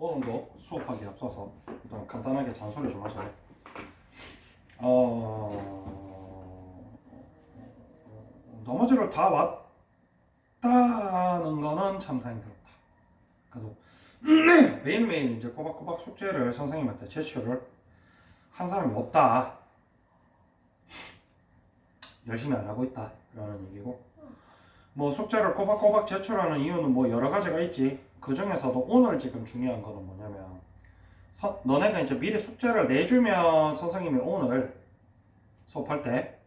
오늘도 수업하기 앞서서 일단 간단하게 잔소리 좀 하자. 나머지를 다 왔다는 거는 참 다행스럽다. 그래도 매일매일 이제 꼬박꼬박 숙제를 선생님한테 제출을 한 사람이 없다. 열심히 안 하고 있다. 라는 얘기고. 뭐 숙제를 꼬박꼬박 제출하는 이유는 뭐 여러 가지가 있지. 그 중에서도 오늘 지금 중요한 거는 뭐냐면 너네가 이제 미리 숙제를 내주면 선생님이 오늘 수업할 때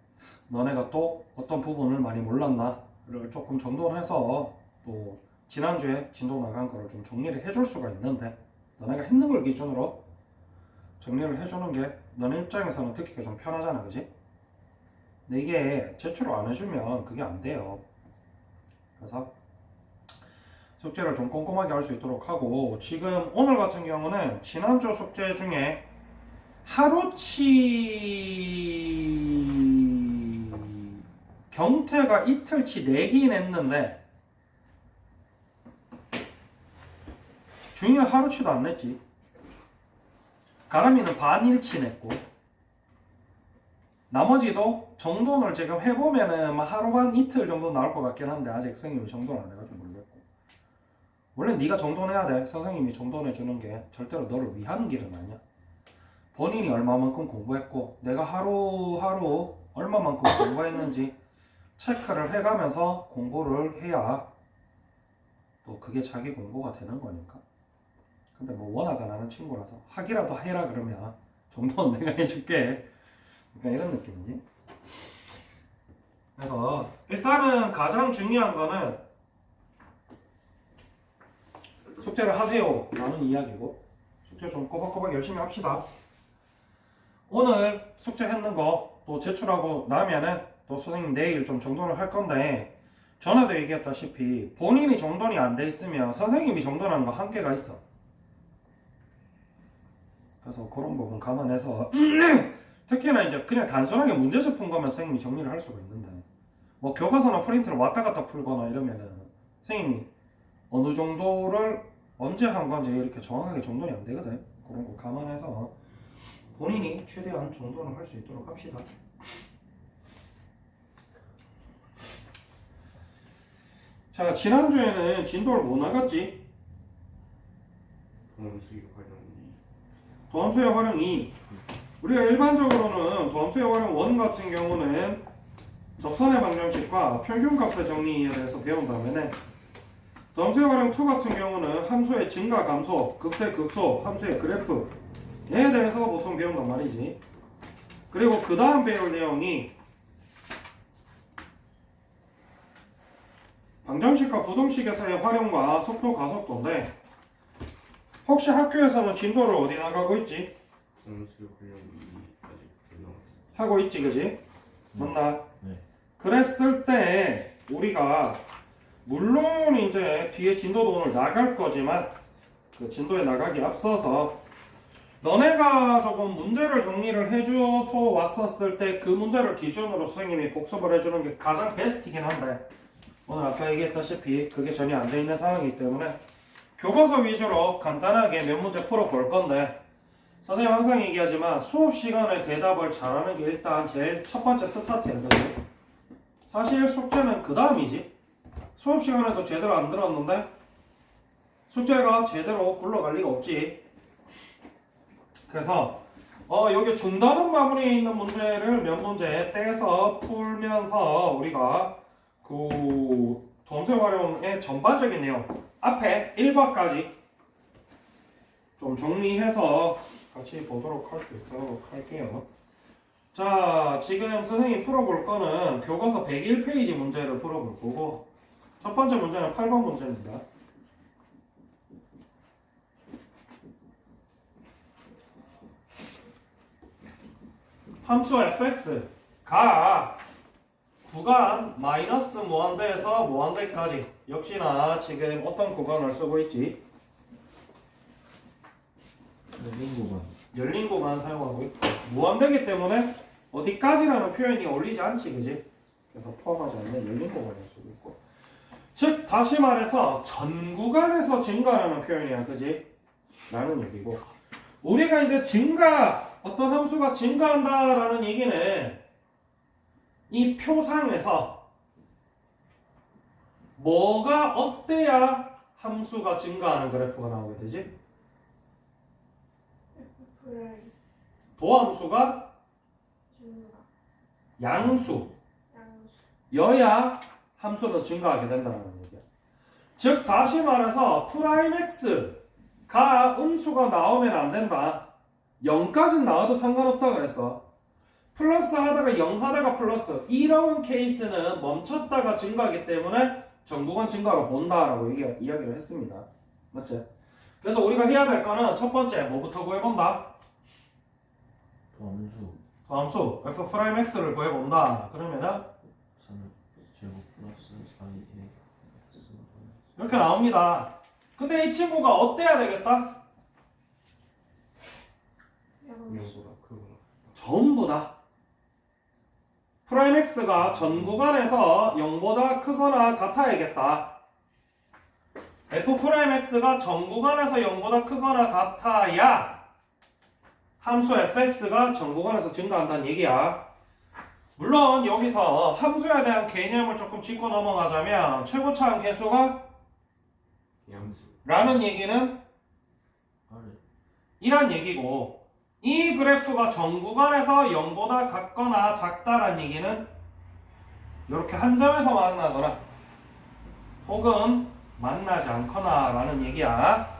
너네가 또 어떤 부분을 많이 몰랐나를 조금 정돈해서 또 지난주에 진도 나간 거를 좀 정리를 해줄 수가 있는데 너네가 했는 걸 기준으로 정리를 해주는 게 너네 입장에서는 듣기가 좀 편하잖아, 그지? 근데 이게 제출을 안 해주면 그게 안 돼요. 그래서 숙제를 좀 꼼꼼하게 할 수 있도록 하고, 지금 오늘 같은 경우는 지난주 숙제 중에 하루치 경태가 이틀치 내긴 했는데 중이는 하루치도 안 냈지. 가람이는 반일치 냈고, 나머지도 정돈을 지금 해보면은 하루 반 이틀 정도 나올 것 같긴 한데 아직 선생님이 정돈을 안 해가지고 모르겠고. 원래 네가 정돈해야 돼. 선생님이 정돈해주는 게 절대로 너를 위한 길은 아니야. 본인이 얼마만큼 공부했고 내가 하루하루 얼마만큼 공부했는지 체크를 해가면서 공부를 해야 또 그게 자기 공부가 되는 거니까. 근데 뭐 워낙 안 하는 친구라서 하기라도 해라 그러면 정도는 내가 해줄게. 그러니까 이런 느낌이지. 그래서 일단은 가장 중요한 거는 숙제를 하세요 라는 이야기고, 숙제 좀 꼬박꼬박 열심히 합시다. 오늘 숙제 했는 거 또 제출하고 나면은 또 선생님 내일 좀 정돈을 할 건데, 전에도 얘기했다시피 본인이 정돈이 안 돼 있으면 선생님이 정돈하는 거 한계가 있어. 그래서 그런 부분 감안해서 특히나 이제 그냥 단순하게 문제집 푼 거면 선생님이 정리를 할 수가 있는데, 뭐 교과서나 프린트를 왔다 갔다 풀거나 이러면은 선생님이 어느 정도를 언제 한 건지 이렇게 정확하게 정돈이 안 되거든. 그런 거 감안해서 본인이 최대한 정돈을 할 수 있도록 합시다. 자, 지난주에는 진도를 뭐 나갔지? 도함수의 활용 2. 우리가 일반적으로는 도함수의 활용 1 같은 경우는 접선의 방정식과 평균값의 정리에 대해서 배운 다음에, 도함수의 활용 2 같은 경우는 함수의 증가 감소, 극대 극소, 함수의 그래프에 대해서 보통 배운단 말이지. 그리고 그 다음 배울 내용이 방정식과 부등식에서의 활용과 속도 가속도인데, 혹시 학교에서는 진도를 어디 나가고 있지? 하고 있지, 그지? 맞나? 네. 그랬을 때 우리가 물론 이제 뒤에 진도도 오늘 나갈 거지만 그 진도에 나가기 앞서서 너네가 조금 문제를 정리를 해줘서 왔었을 때 그 문제를 기준으로 선생님이 복습을 해주는 게 가장 베스트이긴 한데, 오늘 아까 얘기했다시피 그게 전혀 안 돼 있는 상황이기 때문에 교과서 위주로 간단하게 몇 문제 풀어볼 건데, 선생님 항상 얘기하지만 수업 시간에 대답을 잘하는 게 일단 제일 첫 번째 스타트야. 그지? 사실 숙제는 그 다음이지. 수업 시간에도 제대로 안 들었는데 숙제가 제대로 굴러갈 리가 없지. 그래서 여기 중단원 마무리에 있는 문제를 몇 문제 떼서 풀면서 우리가 그 도함수 활용의 전반적인 내용 앞에 1과까지 좀 정리해서 같이 보도록 할 수 있도록 할게요. 자, 지금 선생님이 풀어볼 거는 교과서 101페이지 문제를 풀어볼 거고, 첫 번째 문제는 8번 문제입니다. 함수 fx가 구간 마이너스 무한대에서 무한대까지, 역시나 지금 어떤 구간을 쓰고 있지? 열린 구간 사용하고 있고, 무한대기 때문에 어디까지라는 표현이 어울리지 않지, 그지? 그래서 포함하지 않는 열린 구간을 쓰고 있고, 즉 다시 말해서 전 구간에서 증가하는 표현이야, 그지? 라는 얘기고, 우리가 이제 어떤 함수가 증가한다라는 얘기는 이 표상에서 뭐가 어때야 함수가 증가하는 그래프가 나오게 되지? 도함수가 양수여야 함수는 증가하게 된다는 얘기야. 즉 다시 말해서 프라임 x가 음수가 나오면 안 된다. 0까지 나와도 상관없다 그랬어. 플러스 하다가 0 하다가 플러스 이런 케이스는 멈췄다가 증가하기 때문에 정구간 증가로 본다라고 이야기를 했습니다. 맞지? 그래서 우리가 해야 될 거는 첫 번째 뭐부터 구해본다? 도함수 f'(x를) 구해본다. 그러면은 3제곱 플러스 4의 이렇게 나옵니다. 근데 이 친구가 어때야 되겠다? 전부 다 프라임 x가 전 구간에서 0보다 크거나 같아야겠다. f 프라임 x가 전 구간에서 0보다 크거나 같아야 함수 fx가 전 구간에서 증가한다는 얘기야. 물론 여기서 함수에 대한 개념을 조금 짚고 넘어가자면 최고차항 계수가 라는 얘기는 이란 얘기고, 이 그래프가 전 구간에서 0보다 같거나 작다란 얘기는 이렇게 한 점에서 만나거나 혹은 만나지 않거나 라는 얘기야.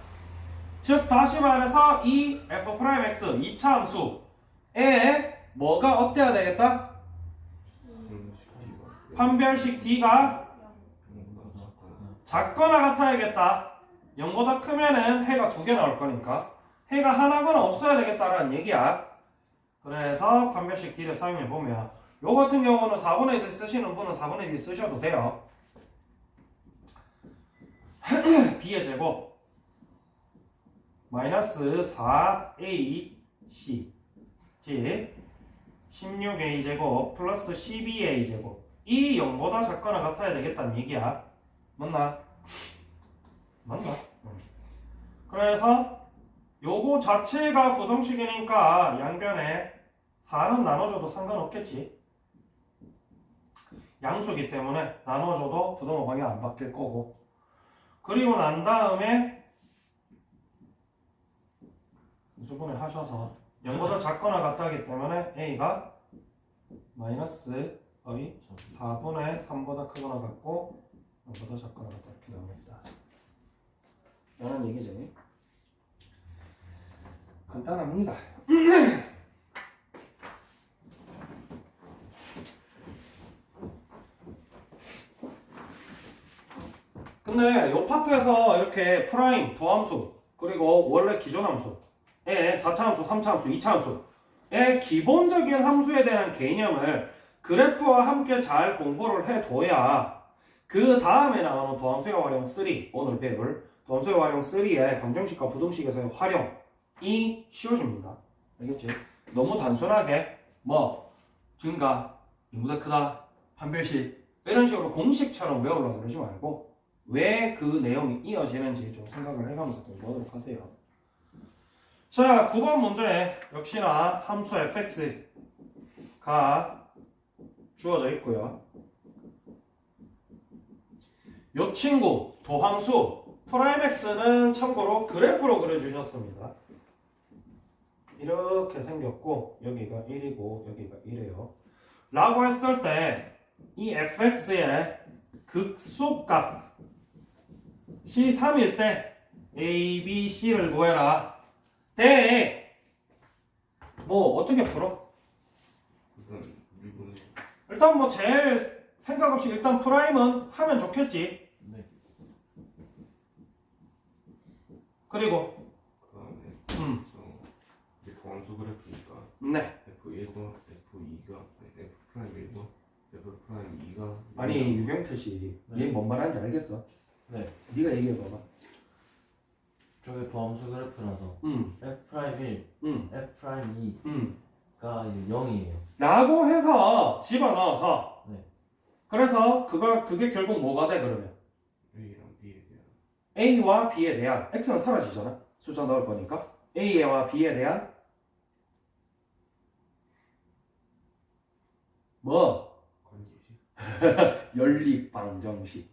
즉 다시 말해서 이 f'x 2차 함수에 뭐가 어때야 되겠다? 판별식 d가 작거나 같아야겠다. 0보다 크면은 해가 2개 나올 거니까 해가 하나거나 없어야 되겠다라는 얘기야. 그래서 판별식 d를 사용해 보면 요 같은 경우는 4분의 1 쓰시는 분은 4분의 1 쓰셔도 돼요. b의 제곱 마이너스 4ac 즉 16a 제곱 플러스 12a 제곱 이 0보다 작거나 같아야 되겠다는 얘기야. 맞나? 그래서 요거 자체가 부등식이니까 양변에 4는 나눠줘도 상관없겠지. 양수기 때문에 나눠줘도 부등호 방향 안 바뀔 거고, 그리고 난 다음에 수분해 하셔서 0보다 작거나 같다기 때문에 a가 마이너스 4분의 3보다 크거나 같고 0보다 작거나 같다 이렇게 나옵니다. 라는 얘기지. 간단합니다. 근데 이 파트에서 이렇게 프라임, 도함수, 그리고 원래 기존 함수의 4차 함수, 3차 함수, 2차 함수의 기본적인 함수에 대한 개념을 그래프와 함께 잘 공부를 해둬야 그 다음에 나오는 도함수의 활용 3, 오늘 배울 도함수의 활용 3의 방정식과 부등식에서의 활용이 쉬워집니다. 알겠지? 너무 단순하게 뭐 증가, 0보다 크다, 판별식 이런 식으로 공식처럼 외우려고 그러지 말고 왜 그 내용이 이어지는지 좀 생각을 해가면서 공부하도록 하세요. 자, 9번 문제 역시나 함수 fx가 주어져 있고요. 요 친구 도함수 프라임 x는 참고로 그래프로 그려주셨습니다. 이렇게 생겼고 여기가 1이고 여기가 1이에요. 라고 했을 때 이 fx의 극소값 C3일 때 A, B, C를 구해라. 뭐 어떻게 풀어? 일단 뭐 제일 생각 없이 일단 프라임은 하면 좋겠지. 네. 그리고 도함수 그래프니까 네. F1도 F2가 F'1도 F'2가 아니 유경태 씨, 얘 뭔 말하는지 알겠어? 네. 네가 얘기해 봐봐. 저게 도함수 그래프라서 F'1, F'2가 이제 0이에요. 라고 해서 집어넣어서 네. 그래서 그게 결국 뭐가 돼 그러면? A랑 B에 대한 A와 B에 대한 X는 사라지잖아. 숫자 넣을 거니까 A와 B에 대한 뭐? 관계식. 연립방정식.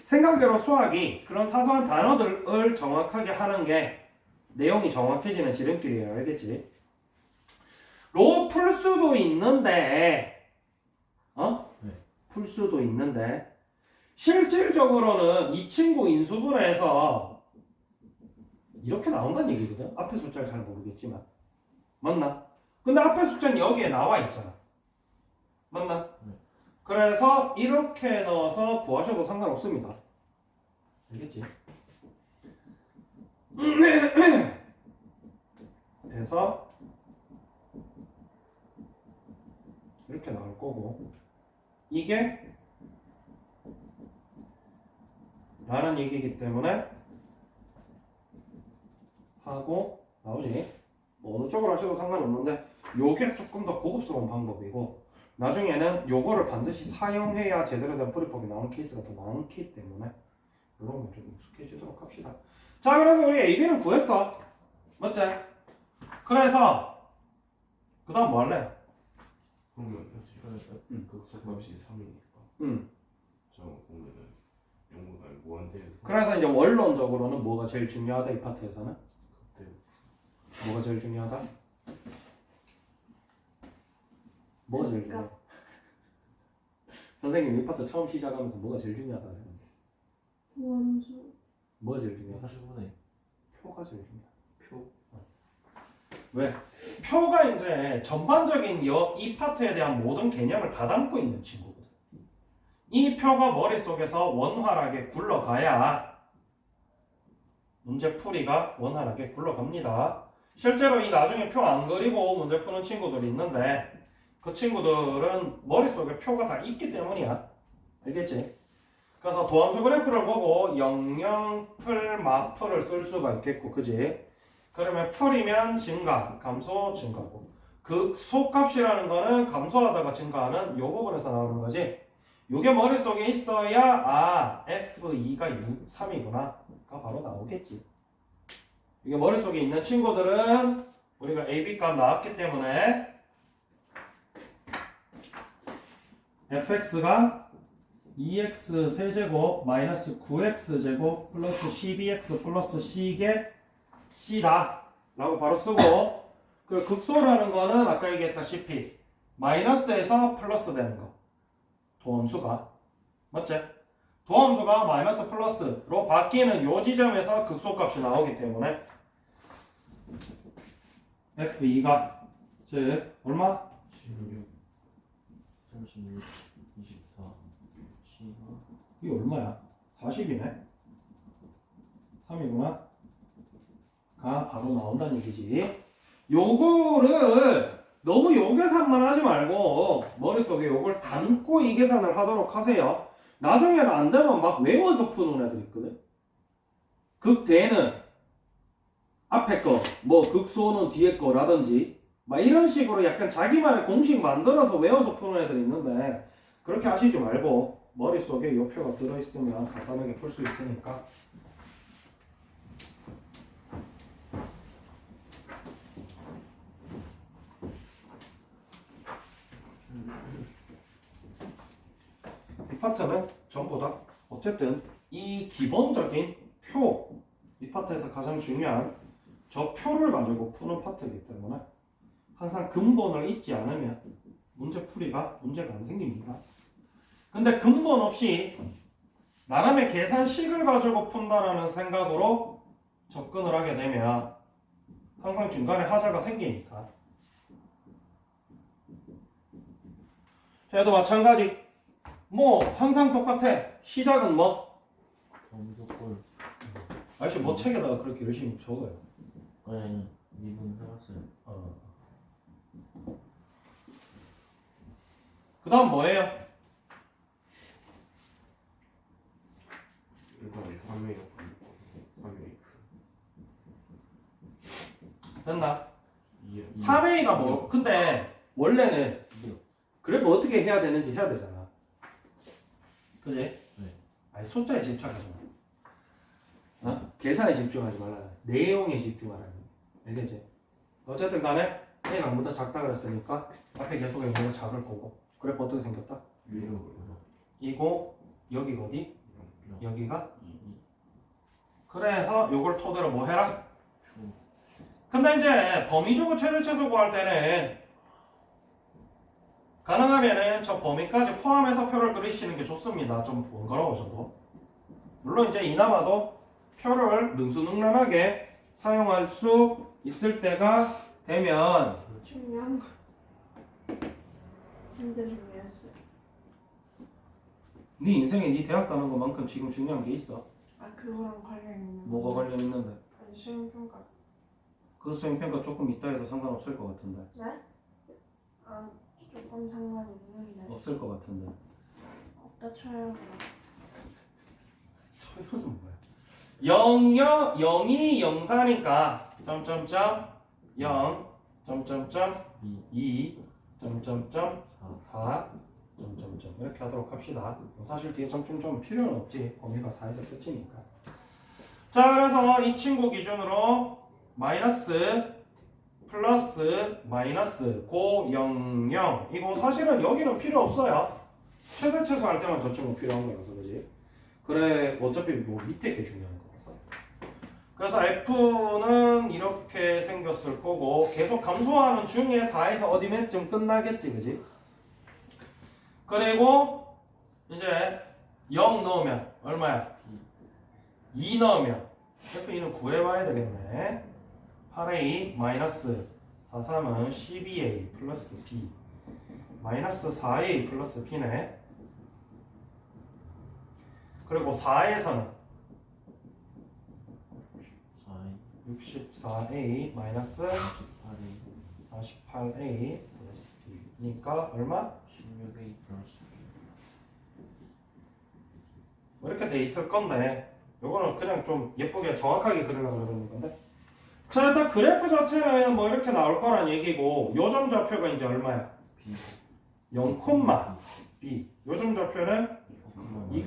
생각대로 수학이 그런 사소한 단어들을 정확하게 하는 게 내용이 정확해지는 지름길이에요. 알겠지? 로 풀 수도 있는데 네. 풀 수도 있는데 실질적으로는 이 친구 인수분해에서 이렇게 나온다는 얘기거든. 앞에 숫자를 잘 모르겠지만 맞나? 근데 앞에 숫자는 여기에 나와 있잖아. 맞나? 네. 그래서 이렇게 넣어서 구하셔도 상관없습니다. 알겠지? 그래서 이렇게 나올 거고 이게 라는 얘기이기 때문에 하고 나오지. 뭐 어느 쪽으로 하셔도 상관없는데 요게 조금 더 고급스러운 방법이고 나중에는 요거를 반드시 사용해야 제대로 된 풀이법이 나오는 케이스가 더 많기 때문에 이런 건 좀 익숙해지도록 합시다. 자, 그래서 우리 AB는 구했어. 맞지? 그래서 그 다음 뭐 할래? 그러면 극소값이 3이니까. 저 보면은 영구가 무한대에서 그래서 이제 원론적으로는 뭐가 제일 중요하다 이 파트에서는? 그때 뭐가 제일 중요하다? 뭐가 제일 중요해? 선생님 이 파트 처음 시작하면서 뭐가 제일 중요하다 그랬는데 원수. 뭐가 제일 중요하다? 원수분해. 표가 제일 중요하다. 표. 왜? 표가 이제 전반적인 이 파트에 대한 모든 개념을 다 담고 있는 친구거든. 이 표가 머릿속에서 원활하게 굴러가야 문제 풀이가 원활하게 굴러갑니다. 실제로 이 나중에 표 안 그리고 문제 푸는 친구들이 있는데 그 친구들은 머릿속에 표가 다 있기 때문이야. 알겠지? 그래서 도함수 그래프를 보고 영영풀, 마풀을 쓸 수가 있겠고, 그지? 그러면 풀이면 증가, 감소, 증가고 극소값이라는 거는 감소하다가 증가하는 요 부분에서 나오는 거지. 요게 머릿속에 있어야 F2가 3이구나 가 바로 나오겠지. 이게 머릿속에 있는 친구들은 우리가 AB 값 나왔기 때문에 fx가 2x 세제곱 마이너스 9x 제곱 플러스 12x 플러스 c게 c다 라고 바로 쓰고 그 극소라는 거는 아까 얘기했다시피 마이너스에서 플러스 되는 거 도함수가 맞지? 도함수가 마이너스 플러스로 바뀌는 요 지점에서 극소값이 나오기 때문에 f2가 즉 얼마? 16, 36, 24, 12. 이게 얼마야? 40이네 3이구나 가 바로 나온다는 얘기지. 요거를 너무 요 계산만 하지 말고 머릿속에 요걸 담고 이 계산을 하도록 하세요. 나중에는 안 되면 막 외워서 푸는 애들 있거든. 극대는 앞에 거, 뭐 극소는 뒤에 거라든지 막 이런 식으로 약간 자기만의 공식 만들어서 외워서 푸는 애들 있는데 그렇게 하시지 말고 머릿속에 요 표가 들어있으면 간단하게 풀 수 있으니까 이 파트는 전부 다 어쨌든 이 기본적인 표, 이 파트에서 가장 중요한 저 표를 가지고 푸는 파트이기 때문에 항상 근본을 잊지 않으면 문제 풀이가 문제가 안 생깁니다. 근데 근본 없이 나름의 계산식을 가지고 푼다라는 생각으로 접근을 하게 되면 항상 중간에 하자가 생기니까. 얘도 마찬가지. 뭐 항상 똑같아. 시작은 뭐? 무조건. 아저씨 뭐 책에다가 그렇게 열심히 적어요. 아니, 미분 해봤어요. 그 다음 뭐예요? 일단 3의 3의 됐나? 2의 3A가 뭐? 근데 원래는 그래프 어떻게 해야 되는지 해야 되잖아. 그지? 네. 아니 숫자에 집착하지 마. 어? 계산에 집중하지 말라. 내용에 집중하라는 거. 알겠지? 어쨌든 간에 A가 0보다 작다 그랬으니까 앞에 계속의 0보다 작을 거고. 그래프 어떻게 생겼다? 위로 이거 여기가 어디? 영. 여기가? 이 그래서 요걸 토대로 뭐 해라? 표. 근데 이제 범위 주고 최대 최소 구할 때는 가능하면은 저 범위까지 포함해서 표를 그리시는 게 좋습니다. 좀 번거로우셔도. 물론 이제 이나마도 표를 능수능란하게 사용할 수 있을 때가 되면 중요한 거. 진짜 중요했어요. 네 인생에 네 대학 가는 것만큼 지금 중요한 게 있어. 아 그거랑 관련 있는 거. 뭐가 관련 있는데? 아니 시험평가. 그 수행평가 조금 있다 해도 상관없을 것 같은데. 네? 아 조금 상관이 있는데. 없을 것 같은데. 없다 쳐요. 이것은 뭐야? 0이요? 0이 0사니까 점점점 0 점점점 2 점점점 4 점점점 이렇게 하도록 합시다. 사실 뒤에 점점점 필요는 없지. 범위가 4에서 끝이니까. 자, 그래서 이 친구 기준으로 마이너스 플러스 마이너스 고 0 0 이거 사실은 여기는 필요 없어요. 최대 최소 할 때만 저 친구 필요한 거라서 그지. 그래 어차피 뭐 밑에 게 중요한 거라서. 그래서 F는 이렇게 생겼을 거고 계속 감소하는 중에 4에서 어디쯤 끝나겠지 그지. 그리고 이제 0 넣으면 얼마야? 2 넣으면 F2는 구해봐야 되겠네. 8A 마이너스 43은 12A 플러스 B 마이너스 4A 플러스 B네. 그리고 4에서는 64A 마이너스 48A 플러스 B니까 얼마? 16A 플러스 뭐 이렇게 돼 있을 건데 요거는 그냥 좀 예쁘게 정확하게 그리려고 그러는 건데. 자, 일단 그래프 자체는 뭐 이렇게 나올 거란 얘기고 요점 좌표가 이제 얼마야? B 0, B. 요점 좌표는 2,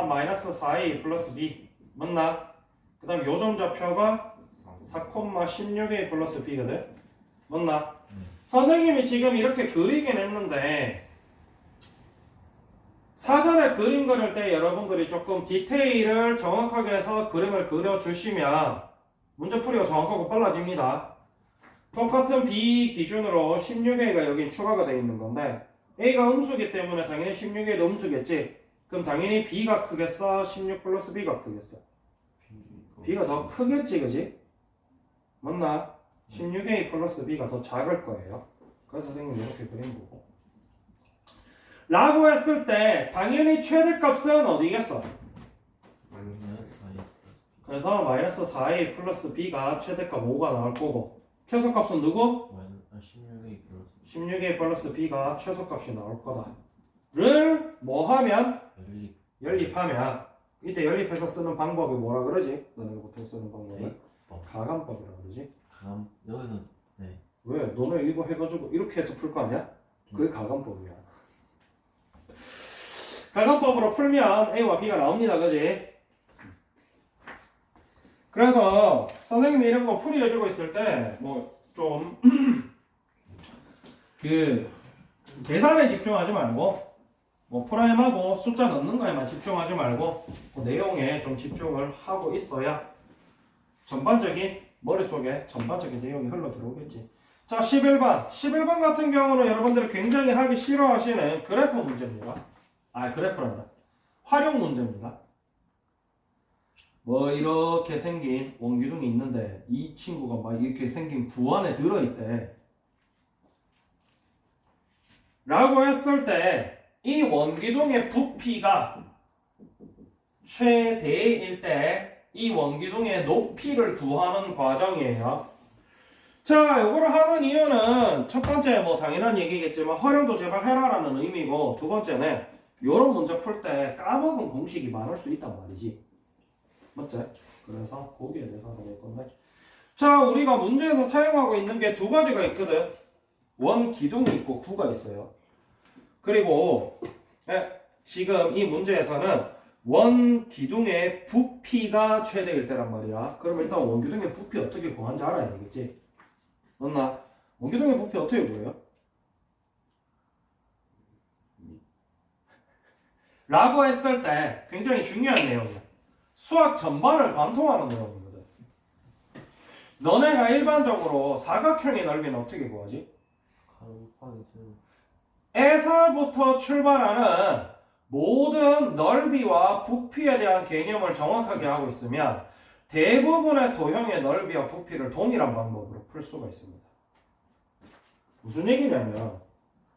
마이너스 4A 플러스 B 맞나? 그 다음 요점 좌표가 4, 16A 플러스 B거든? 맞나? 선생님이 지금 이렇게 그리긴 했는데 사전에 그림 그릴 때 여러분들이 조금 디테일을 정확하게 해서 그림을 그려주시면 문제풀이가 정확하고 빨라집니다. 똑같은 B 기준으로 16A가 여기 추가가 되어 있는 건데 A가 음수기 때문에 당연히 16A도 음수겠지. 그럼 당연히 B가 크겠어? 16 플러스 B가 크겠어? B가 더 크겠지 그지? 맞나? 16A 플러스 B가 더 작을 거예요. 그래서 선생님이 이렇게 그린 거고 라고 했을 때 당연히 최대값은 어디겠어? 그래서 마이너스 4A 플러스 B가 최대값 5가 나올 거고 최소값은 누구? 16A 플러스 16A 플러스 B가 최소값이 나올 거다 를 뭐 하면? 연립하면 이때 연립해서 쓰는 방법이 뭐라 그러지? 너네가 보통 쓰는 방법은? 가감법이라 그러지? 여기서 네 왜? 너네 이거 해가지고 이렇게 해서 풀 거 아니야? 그게 가감법이야. 가감법으로 풀면 A와 B가 나옵니다. 그지? 그래서 선생님이 이런 거 풀이해주고 있을 때 뭐 좀 그 계산에 집중하지 말고 뭐 프라임하고 숫자 넣는 거에만 집중하지 말고 그 내용에 좀 집중을 하고 있어야 전반적인 머릿속에 전반적인 내용이 흘러 들어오겠지. 자, 11번 같은 경우는 여러분들이 굉장히 하기 싫어하시는 그래프 문제입니다. 아, 그래프란다. 활용 문제입니다. 뭐 이렇게 생긴 원기둥이 있는데 이 친구가 막 이렇게 생긴 구 안에 들어있대 라고 했을 때 이 원기둥의 부피가 최대일 때 이 원기둥의 높이를 구하는 과정이에요. 자, 이거를 하는 이유는 첫 번째 뭐 당연한 얘기겠지만 활용도 제발 해라라는 의미고 두 번째는 이런 문제 풀 때 까먹은 공식이 많을 수 있단 말이지. 맞지? 그래서 거기에 대해서 알아볼 건데 자, 우리가 문제에서 사용하고 있는 게 두 가지가 있거든. 원기둥이 있고 구가 있어요. 그리고 지금 이 문제에서는 원기둥의 부피가 최대일 때란 말이야. 그럼 일단 원기둥의 부피 어떻게 구하는지 알아야 되겠지. 맞나? 원기둥의 부피 어떻게 구해요? 라고 했을 때 굉장히 중요한 내용이야. 수학 전반을 관통하는 내용이거든. 너네가 일반적으로 사각형의 넓이는 어떻게 구하지? 가로 곱하기 세로. 에서부터 출발하는 모든 넓이와 부피에 대한 개념을 정확하게 하고 있으면 대부분의 도형의 넓이와 부피를 동일한 방법으로 풀 수가 있습니다. 무슨 얘기냐면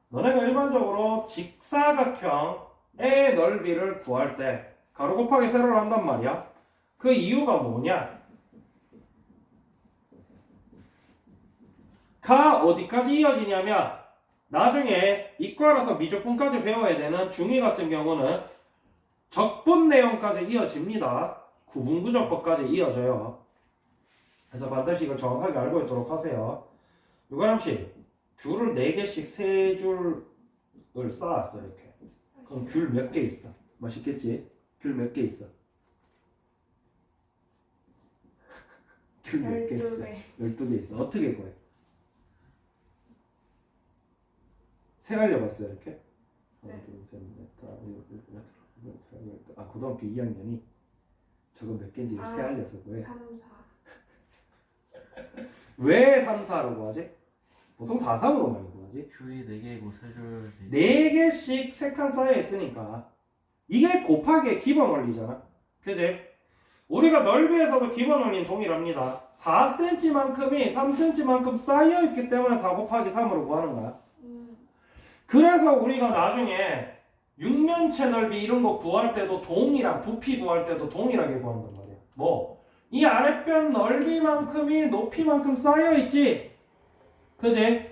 너네가 일반적으로 직사각형의 넓이를 구할 때 가로 곱하기 세로를 한단 말이야. 그 이유가 뭐냐? 가 어디까지 이어지냐면 나중에 이과라서 미적분까지 배워야 되는 중2 같은 경우는 적분 내용까지 이어집니다. 구분구조법까지 이어져요. 그래서 반드시 이걸 정확하게 알고 있도록 하세요. 유관함씨, 귤을 4개씩 3줄을 쌓았어 이렇게. 그럼 귤 몇 개 있어? 맛있겠지? 귤 몇 개 있어? 귤 몇 개 있어? 12개 있어. 어떻게 구해? 세 갈려봤어요 이렇게? 하나, 둘, 셋, 넷, 다, 아 고등학교 2학년이 저거 몇 개인지 세 갈려서 구해. 3, 4. 왜 3, 4로 구하지? 보통 4, 3으로 많이 구하지? 귤이 4개이고 세줄 4개씩 3칸 쌓여 있으니까 이게 곱하기의 기본 원리잖아. 그지? 우리가 넓이에서도 기본 원리는 동일합니다. 4cm만큼이 3cm만큼 쌓여 있기 때문에 4 곱하기 3으로 구하는 거야. 그래서 우리가 나중에 육면체 넓이 이런 거 구할 때도 동일한 부피 구할 때도 동일하게 구한단 말이야. 뭐? 이 아랫변 넓이만큼이 높이만큼 쌓여 있지. 그지?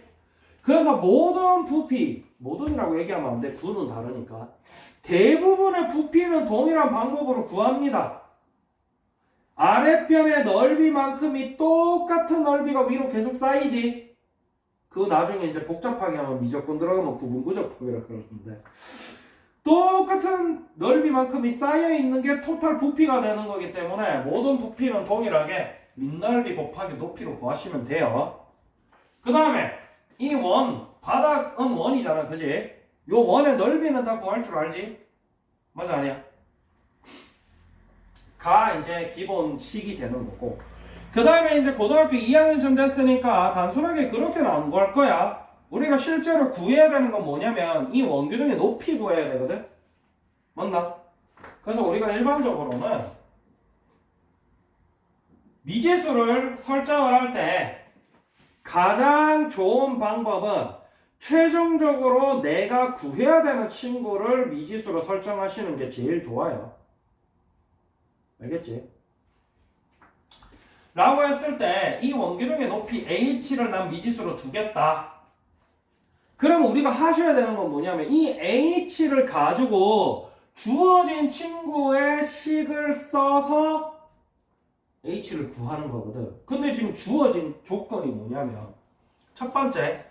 그래서 모든 부피, 모든이라고 얘기하면 안 돼. 구는 다르니까. 대부분의 부피는 동일한 방법으로 구합니다. 아랫변의 넓이만큼이 똑같은 넓이가 위로 계속 쌓이지. 그거 나중에 이제 복잡하게 하면 미적분 들어가면 구분구조법이라 그러는데 똑같은 넓이만큼이 쌓여 있는 게 토탈 부피가 되는 거기 때문에 모든 부피는 동일하게 밑넓이 곱하기 높이로 구하시면 돼요. 그 다음에 이 원, 바닥은 원이잖아, 그지? 요 원의 넓이는 다 구할 줄 알지? 맞아, 아니야? 가 이제 기본식이 되는 거고, 그 다음에 이제 고등학교 2학년쯤 됐으니까 단순하게 그렇게는 안 구할 거야. 우리가 실제로 구해야 되는 건 뭐냐면 이 원기둥의 높이 구해야 되거든? 맞나? 그래서 우리가 일반적으로는 미지수를 설정을 할 때 가장 좋은 방법은 최종적으로 내가 구해야 되는 친구를 미지수로 설정하시는 게 제일 좋아요. 알겠지? 라고 했을 때 이 원기둥의 높이 h를 난 미지수로 두겠다. 그럼 우리가 하셔야 되는 건 뭐냐면 이 h를 가지고 주어진 친구의 식을 써서 h를 구하는 거거든. 근데 지금 주어진 조건이 뭐냐면 첫 번째,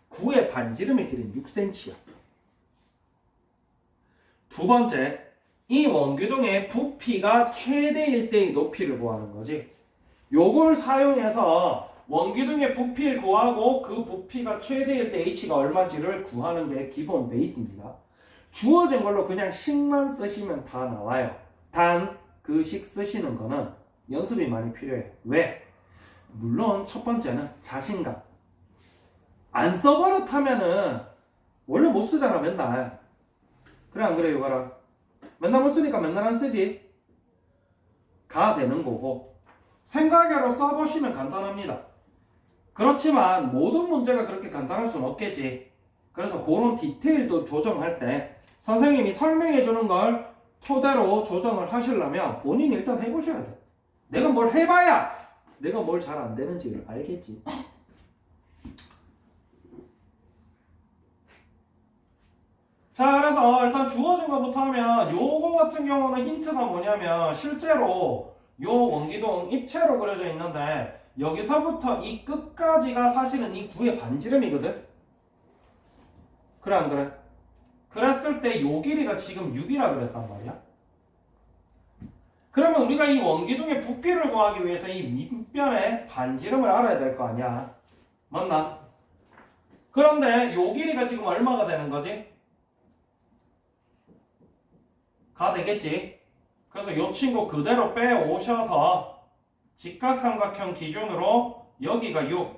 구의 반지름의 길이는 6cm야. 두 번째, 이 원기둥의 부피가 최대일 때의 높이를 구하는 거지. 요걸 사용해서 원기둥의 부피를 구하고 그 부피가 최대일 때 h가 얼마인지를 구하는 게 기본 베이스입니다. 주어진 걸로 그냥 식만 쓰시면 다 나와요. 단 그 식 쓰시는 거는 연습이 많이 필요해. 왜? 물론 첫 번째는 자신감. 안 써버릇하면은 원래 못 쓰잖아 맨날. 그래 안 그래 요가라? 맨날 못 쓰니까 맨날 안 쓰지. 가 되는 거고 생각외로 써보시면 간단합니다. 그렇지만 모든 문제가 그렇게 간단할 수는 없겠지. 그래서 그런 디테일도 조정할 때 선생님이 설명해 주는 걸 토대로 조정을 하시려면 본인이 일단 해보셔야 돼. 내가 뭘 해봐야 내가 뭘 잘 안 되는지를 알겠지. 자, 그래서 일단 주어진 것부터 하면 요거 같은 경우는 힌트가 뭐냐면 실제로 요 원기둥 입체로 그려져 있는데 여기서부터 이 끝까지가 사실은 이 구의 반지름이거든? 그래 안 그래? 그랬을 때 요 길이가 지금 6이라 그랬단 말이야. 그러면 우리가 이 원기둥의 부피를 구하기 위해서 이 밑변의 반지름을 알아야 될 거 아니야. 맞나? 그런데 요 길이가 지금 얼마가 되는 거지? 가 되겠지? 그래서 요 친구 그대로 빼오셔서 직각삼각형 기준으로 여기가 6,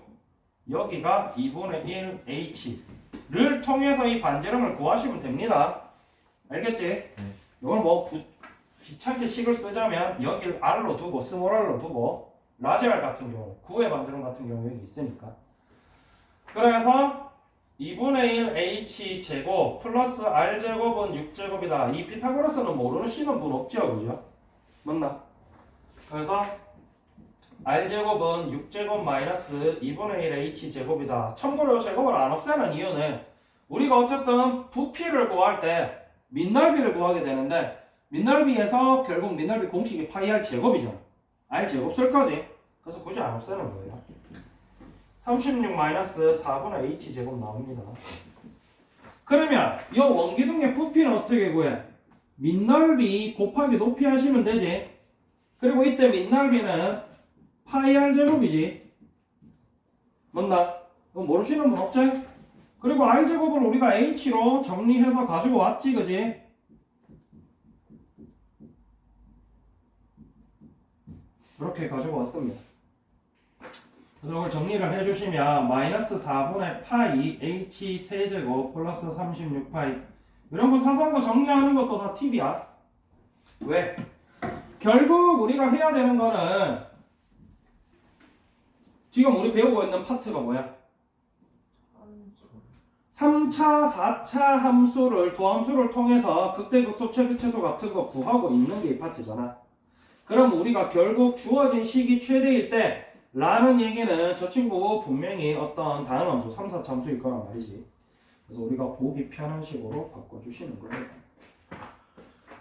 여기가 2분의 1 h를 통해서 이 반지름을 구하시면 됩니다. 알겠지? 이걸 뭐 귀찮게 식을 쓰자면 여기를 r로 두고 스몰 r로 두고 라지 r 같은 경우 9의 반지름 같은 경우 여기 있으니까 그래서 2분의 1 h 제곱 플러스 r 제곱은 6제곱이다. 이 피타고라스는 모르는 시는 분 없죠, 그죠? 맞나? 그래서 r 제곱은 6제곱 마이너스 2분의 1 h 제곱이다. 참고로 제곱을 안 없애는 이유는 우리가 어쨌든 부피를 구할 때 민넓이를 구하게 되는데 민넓이에서 결국 민넓이 공식이 파이 r 제곱이잖아. r 제곱 쓸 거지. 그래서 굳이 안 없애는 거예요. 36 마이너스 4분의 h 제곱 나옵니다. 그러면 이 원기둥의 부피는 어떻게 구해? 민넓이 곱하기 높이 하시면 되지. 그리고 이때 민넓이는 파이 r 제곱이지. 맞나? 그럼 모르시는 분 없지? 그리고 r 제곱을 우리가 h로 정리해서 가지고 왔지, 그지? 이렇게 가지고 왔습니다. 그래서 이걸 정리를 해주시면 마이너스 4분의 파이 h 세제곱 플러스 36 파이 이런 거 사소한 거 정리하는 것도 다 팁이야. 왜? 결국 우리가 해야 되는 거는 지금 우리 배우고 있는 파트가 뭐야? 3차, 4차 함수를 도함수를 통해서 극대극소, 최대최소 같은 거 구하고 있는 게 이 파트잖아. 그럼 우리가 결국 주어진 식이 최대일 때 라는 얘기는 저 친구 분명히 어떤 다른 함수, 3, 4차 함수일 거란 말이지. 그래서 우리가 보기 편한 식으로 바꿔주시는 거예요.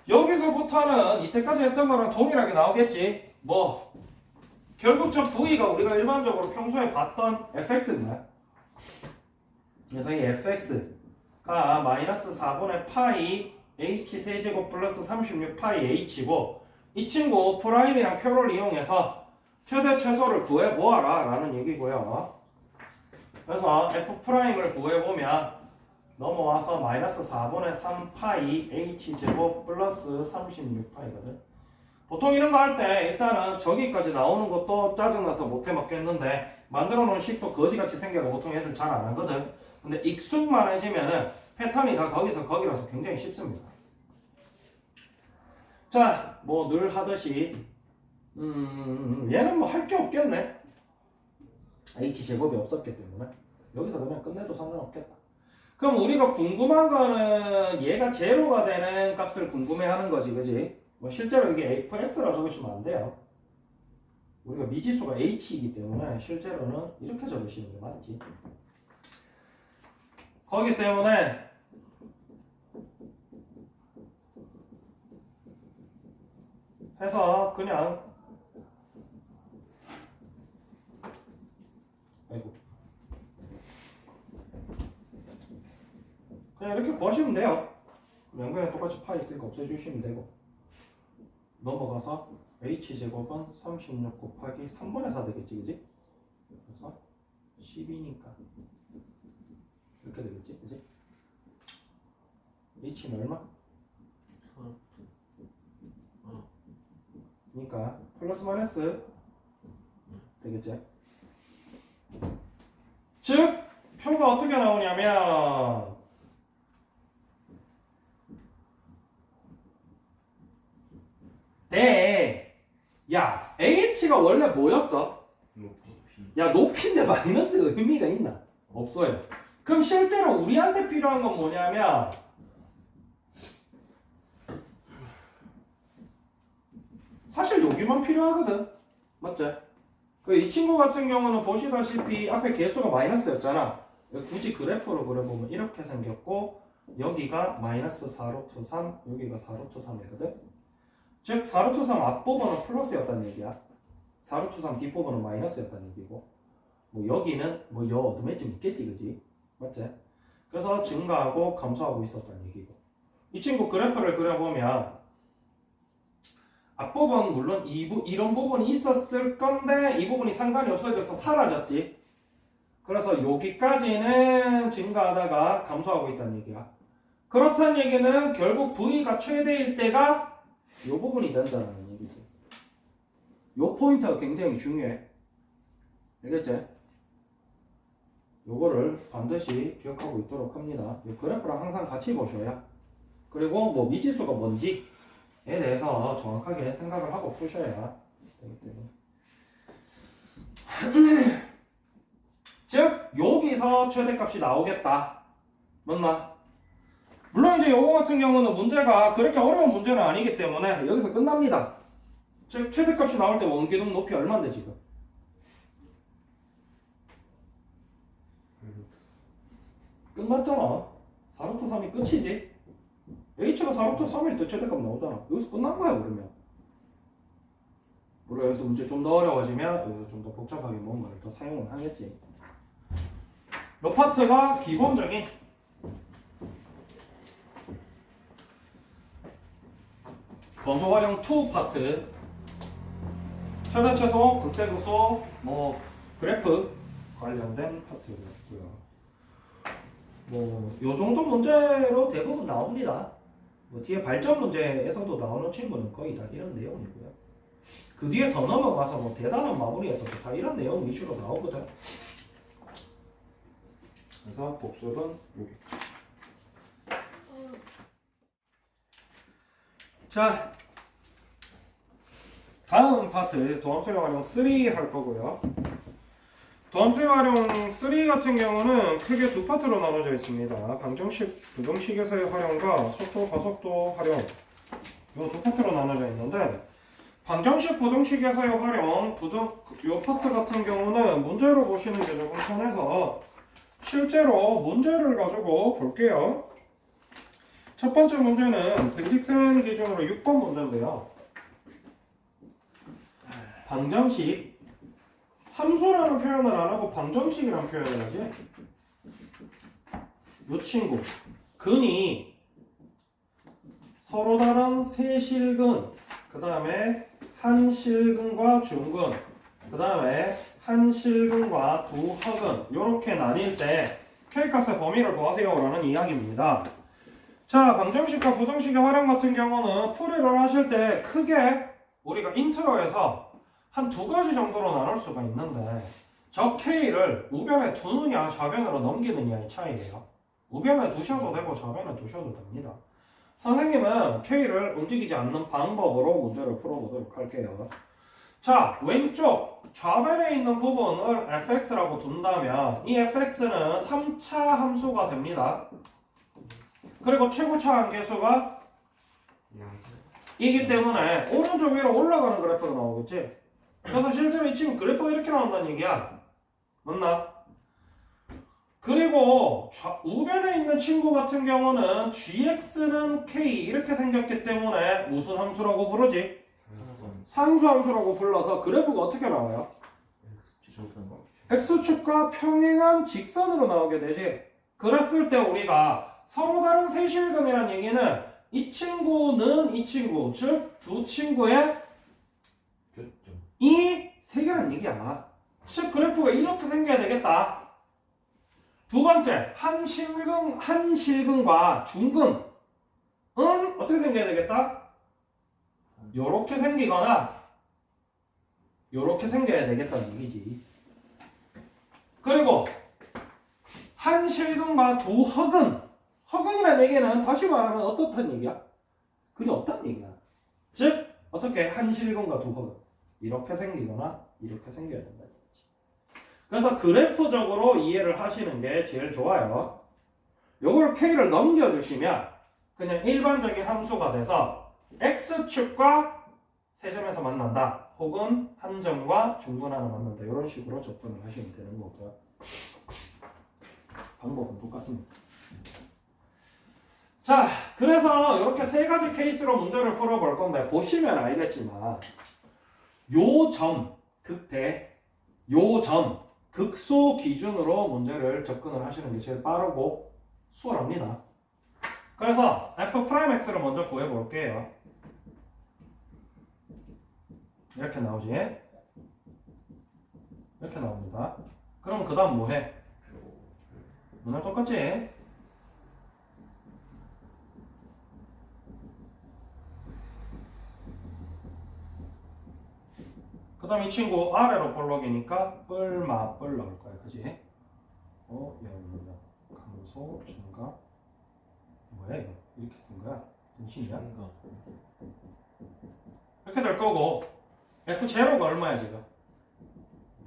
여기서부터는 이때까지 했던 거랑 동일하게 나오겠지. 뭐 결국 저 V가 우리가 일반적으로 평소에 봤던 fx인데 그래서 이 fx가 마이너스 4분의 파이 h 세제곱 플러스 36 파이 h고 이 친구 프라임이랑 표를 이용해서 최대 최소를 구해보아라 라는 얘기고요. 그래서 f'을 구해보면 넘어와서 마이너스 4분의 3 파이 h제곱 플러스 36 파이거든. 보통 이런 거 할 때 일단은 저기까지 나오는 것도 짜증나서 못해 먹겠는데 만들어 놓은 식도 거지같이 생겨서 보통 애들 잘 안 하거든. 근데 익숙만 해지면은 패턴이 다 거기서 거기라서 굉장히 쉽습니다. 자, 뭐 늘 하듯이 얘는 뭐 할 게 없겠네. h제곱이 없었기 때문에 여기서 그냥 끝내도 상관없겠다. 그럼 우리가 궁금한 거는 얘가 제로가 되는 값을 궁금해하는 거지, 그지? 뭐 실제로 이게 fx라고 적으시면 안 돼요. 우리가 미지수가 h이기 때문에 실제로는 이렇게 적으시는 게 맞지. 거기 때문에 해서 그냥 그냥 이렇게 구하시면 돼요. 양변에 똑같이 파이 있으니까 없애주시면 되고 넘어가서 h제곱은 36 곱하기 3분의 4 되겠지, 그지? 그래서 10이니까 이렇게 되겠지, 그지? h는 얼마? 그러니까 플러스 마이너스 되겠지? 즉 표가 어떻게 나오냐면 야 h가 원래 뭐였어? 야 높이인데 마이너스 의미가 있나? 없어요. 그럼 실제로 우리한테 필요한 건 뭐냐면 사실 여기만 필요하거든. 맞지? 이 친구 같은 경우는 보시다시피 앞에 개수가 마이너스였잖아. 굳이 그래프로 그려보면 이렇게 생겼고 여기가 마이너스 4루트 3 여기가 4루트 3이거든. 즉 4루트 3 앞부분은 플러스였다는 얘기야. 4루트 3 뒷부분은 마이너스였다는 얘기고 뭐 여기는 뭐 여 어둠에쯤 있겠지, 그지? 맞지? 그래서 증가하고 감소하고 있었다는 얘기고 이 친구 그래프를 그려보면 앞부분 물론 이런 부분이 있었을 건데 이 부분이 상관이 없어져서 사라졌지. 그래서 여기까지는 증가하다가 감소하고 있다는 얘기야. 그렇다는 얘기는 결국 V가 최대일 때가 이 부분이 된다는 얘기지. 이 포인트가 굉장히 중요해. 알겠지? 요거를 반드시 기억하고 있도록 합니다. 이 그래프랑 항상 같이 보셔야. 그리고 뭐 미지수가 뭔지에 대해서 정확하게 생각을 하고 푸셔야 되기 때문에. 즉 여기서 최대값이 나오겠다. 맞나? 물론 이제 요거 같은 경우는 문제가 그렇게 어려운 문제는 아니기 때문에 여기서 끝납니다. 즉 최대값이 나올 때 원기둥 높이 얼마인데 지금? 끝났잖아. 4루트 3이 끝이지. H가 4루트 3일 때 최대값 나오잖아. 여기서 끝난 거야 그러면. 물론 여기서 문제 좀 더 어려워지면 여기서 좀 더 복잡하게 뭔가를 더 사용을 하겠지. 이 파트가 기본적인 범수 활용 2 파트. 최대 최소, 극대 극소, 뭐 그래프 관련된 파트였고요. 뭐 요 정도 문제로 대부분 나옵니다. 뭐 뒤에 발전 문제에서도 나오는 친구는 거의 다 이런 내용이고요. 그 뒤에 더 넘어가서 뭐 대단한 마무리에서도 다 이런 내용 위주로 나오거든. 그래서 복습은 여기까지. 자, 다음 파트 도함수용 활용 3 할 거고요. 도함수용 활용 3 같은 경우는 크게 두 파트로 나눠져 있습니다. 방정식, 부등식에서의 활용과 속도, 가속도 활용, 이 두 파트로 나눠져 있는데, 방정식, 부등식에서의 활용, 이 파트 같은 경우는 문제로 보시는 게 조금 편해서 실제로 문제를 가지고 볼게요. 첫 번째 문제는 등직생 기준으로 6번 문제인데요. 방정식, 함수라는 표현을 안 하고 방정식이라는 표현을 하지. 이 친구 근이 서로 다른 세실근, 그 다음에 한실근과 중근, 그 다음에 한실근과 두허근 이렇게 나뉠 때 K값의 범위를 구하세요라는 이야기입니다. 자, 방정식과 부등식의 활용 같은 경우는 풀이를 하실 때 크게 우리가 인트로에서 한 두 가지 정도로 나눌 수가 있는데 저 K를 우변에 두느냐 좌변으로 넘기느냐의 차이예요. 우변에 두셔도 되고 좌변에 두셔도 됩니다. 선생님은 K를 움직이지 않는 방법으로 문제를 풀어보도록 할게요. 자, 왼쪽 좌변에 있는 부분을 fx라고 둔다면 이 fx는 3차 함수가 됩니다. 그리고 최고차 한계수가 이기 때문에 오른쪽 위로 올라가는 그래프가 나오겠지. 그래서 실제로 이 친구 그래프가 이렇게 나온다는 얘기야. 맞나? 그리고 우변에 있는 친구 같은 경우는 gx는 k 이렇게 생겼기 때문에 무슨 함수라고 부르지? 상수함수라고 불러서 그래프가 어떻게 나와요? x축과 평행한 직선으로 나오게 되지. 그랬을 때 우리가 서로 다른 세실근이라는 얘기는 이 친구는 이 친구, 즉 두 친구의 이 세 개라는 얘기야. 즉 그래프가 이렇게 생겨야 되겠다. 두 번째, 한실근과 중근은 어떻게 생겨야 되겠다? 요렇게 생기거나 요렇게 생겨야 되겠다는 얘기지. 그리고 한실근과 두허근, 허근이라는 얘기는 다시 말하면 어떻다는 얘기야? 근이 없다는 얘기야. 즉 어떻게 한실근과 두허근 이렇게 생기거나 이렇게 생겨야 된다는 얘기지. 그래서 그래프적으로 이해를 하시는 게 제일 좋아요. 요걸 K를 넘겨주시면 그냥 일반적인 함수가 돼서 X축과 세점에서 만난다. 혹은 한 점과 중근하나 만난다. 이런 식으로 접근을 하시면 되는 거고요. 방법은 똑같습니다. 자, 그래서 이렇게 세 가지 케이스로 문제를 풀어볼 건데 보시면 알겠지만 요 점, 극대, 요 점, 극소 기준으로 문제를 접근을 하시는 게 제일 빠르고 수월합니다. 그래서 f'x를 먼저 구해볼게요. 이렇게 나오지. 이렇게 나옵니다. 그럼 그 다음 뭐해? 오늘 똑같지? 그 다음 이 친구 아래로 볼록이니까 뿔마뿔 나올 거야. 그지? 영역 감소 증가 뭐야 이거? 이렇게 쓴 거야? 등신이야? 뭔가 이렇게 될 거고 F0가 얼마야 지금?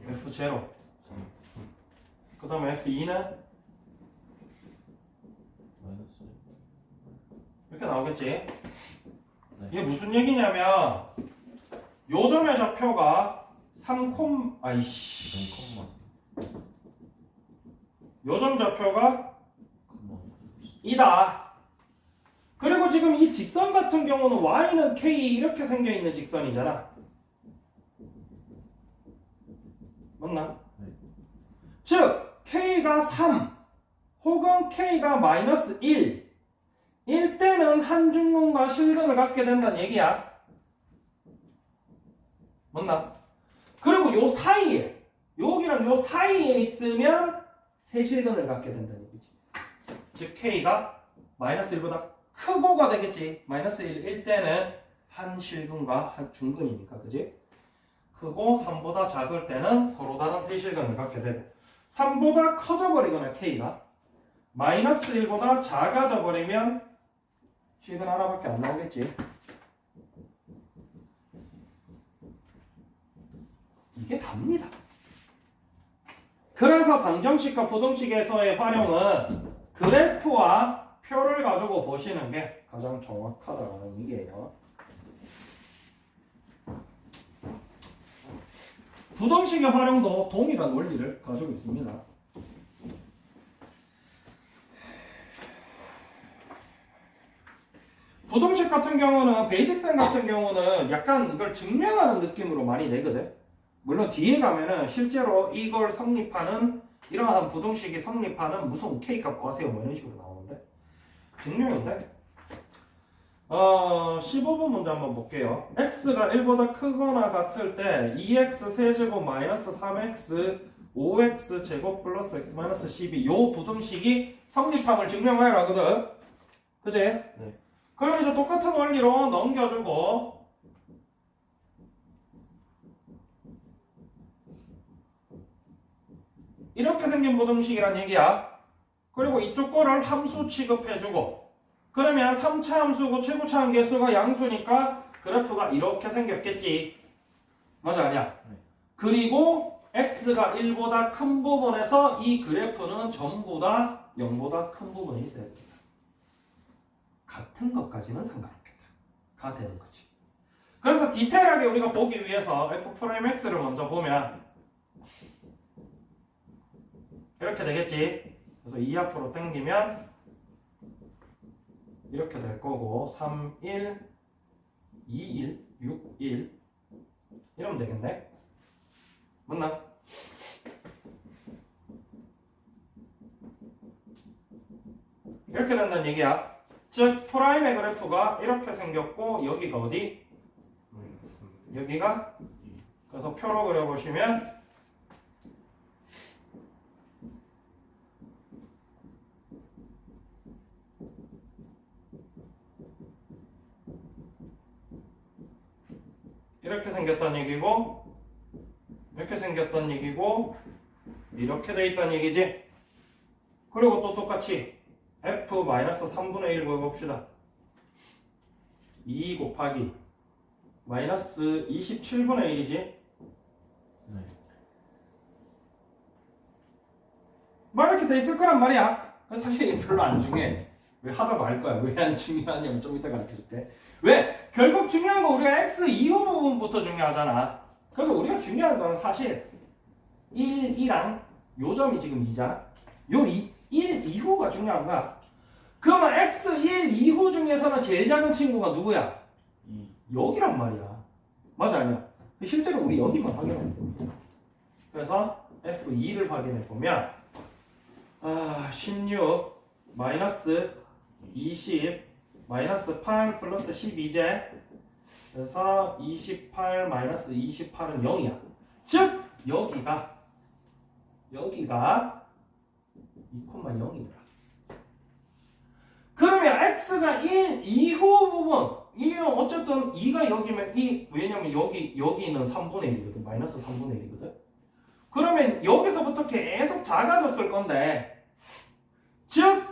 F0 그 다음에 F2는 마이너스 이렇게 나오겠지? 이게 무슨 얘기냐면 요 점의 좌표가 3, 아이씨 0,3 요점 좌표가 이다. 그리고 지금 이 직선 같은 경우는 y는 k 이렇게 생겨 있는 직선이잖아. 맞나? 네. 즉 k가 3 혹은 k가 마이너스 1 일 때는 한중근과 실근을 갖게 된다는 얘기야. 맞나? 그리고 요 사이에 여기랑 요 사이에 있으면 세실근을 갖게 된다는 얘기지. 즉 k가 마이너스 1보다 크고가 되겠지. 마이너스 1일 때는 한 실근과 한 중근이니까 그지? 크고 3보다 작을 때는 서로 다른 세실근을 갖게 되고 3보다 커져 버리거나 k가 마이너스 1보다 작아져 버리면 실근 하나밖에 안 나오겠지. 이게 답니다. 그래서 방정식과 부등식에서의 활용은 그래프와 표를 가지고 보시는 게 가장 정확하다는 얘기예요. 부등식의 활용도 동일한 원리를 가지고 있습니다. 부등식 같은 경우는 베이직생 같은 경우는 약간 이걸 증명하는 느낌으로 많이 내거든. 물론 뒤에 가면은 실제로 이걸 성립하는 이러한 부등식이 성립하는 무슨 k 값 구하세요 뭐 이런 식으로 나오는데 증명인데 15번 문제 한번 볼게요. x가 1보다 크거나 같을 때 2x 세제곱 마이너스 3x 5x 제곱 플러스 x 마이너스 12 요 부등식이 성립함을 증명해라 하거든. 그지? 네. 그럼 이제 똑같은 원리로 넘겨주고 이렇게 생긴 부등식이란 얘기야. 그리고 이쪽 거를 함수 취급해주고 그러면 3차 함수고 최고차 함계수가 양수니까 그래프가 이렇게 생겼겠지. 맞아 아니야? 네. 그리고 x가 1보다 큰 부분에서 이 그래프는 전부 다 0보다 큰 부분에 있어야 된다. 같은 것까지는 상관없겠다. 가 되는 거지. 그래서 디테일하게 우리가 보기 위해서 f'(x'를 먼저 보면 이렇게 되겠지. 그래서 2 앞으로 당기면 이렇게 될 거고 3, 1, 2, 1, 6, 1 이러면 되겠네. 맞나? 이렇게 된다는 얘기야. 즉 프라임의 그래프가 이렇게 생겼고 여기가 어디? 여기가 그래서 표로 그려보시면 이렇게 생겼단 얘기고 이렇게 생겼단 얘기고 이렇게 돼 있단 얘기지. 그리고 또 똑같이 f-3분의 1 구해봅시다. 2 곱하기 마이너스 27분의 1이지. 네. 뭐 이렇게 돼 있을 거란 말이야. 사실 별로 안 중요해. 왜 하다가 알 거야. 왜 안 중요하냐면 좀 이따 가르쳐줄게. 왜? 결국 중요한 거 우리가 x 이후 부분부터 중요하잖아. 그래서 우리가 중요한 건 사실 1, 2랑 요 점이 지금 2잖아. 요 1 이후가 중요한 거야. 그러면 x 1 이후 중에서는 제일 작은 친구가 누구야? 여기란 말이야. 맞아 아니야? 실제로 우리 여기만 확인하면 됩니다. 그래서 f2를 확인해 보면 16 마이너스 20 마이너스 8 플러스 12제 그래서 28 마이너스 28은 0이야. 즉 여기가 2,0이더라. 그러면 x가 1 이후 부분 이는 어쨌든 2가 여기면 왜냐면 여기는 3분의 1이거든. 마이너스 3분의 1이거든. 그러면 여기서부터 계속 작아졌을 건데 즉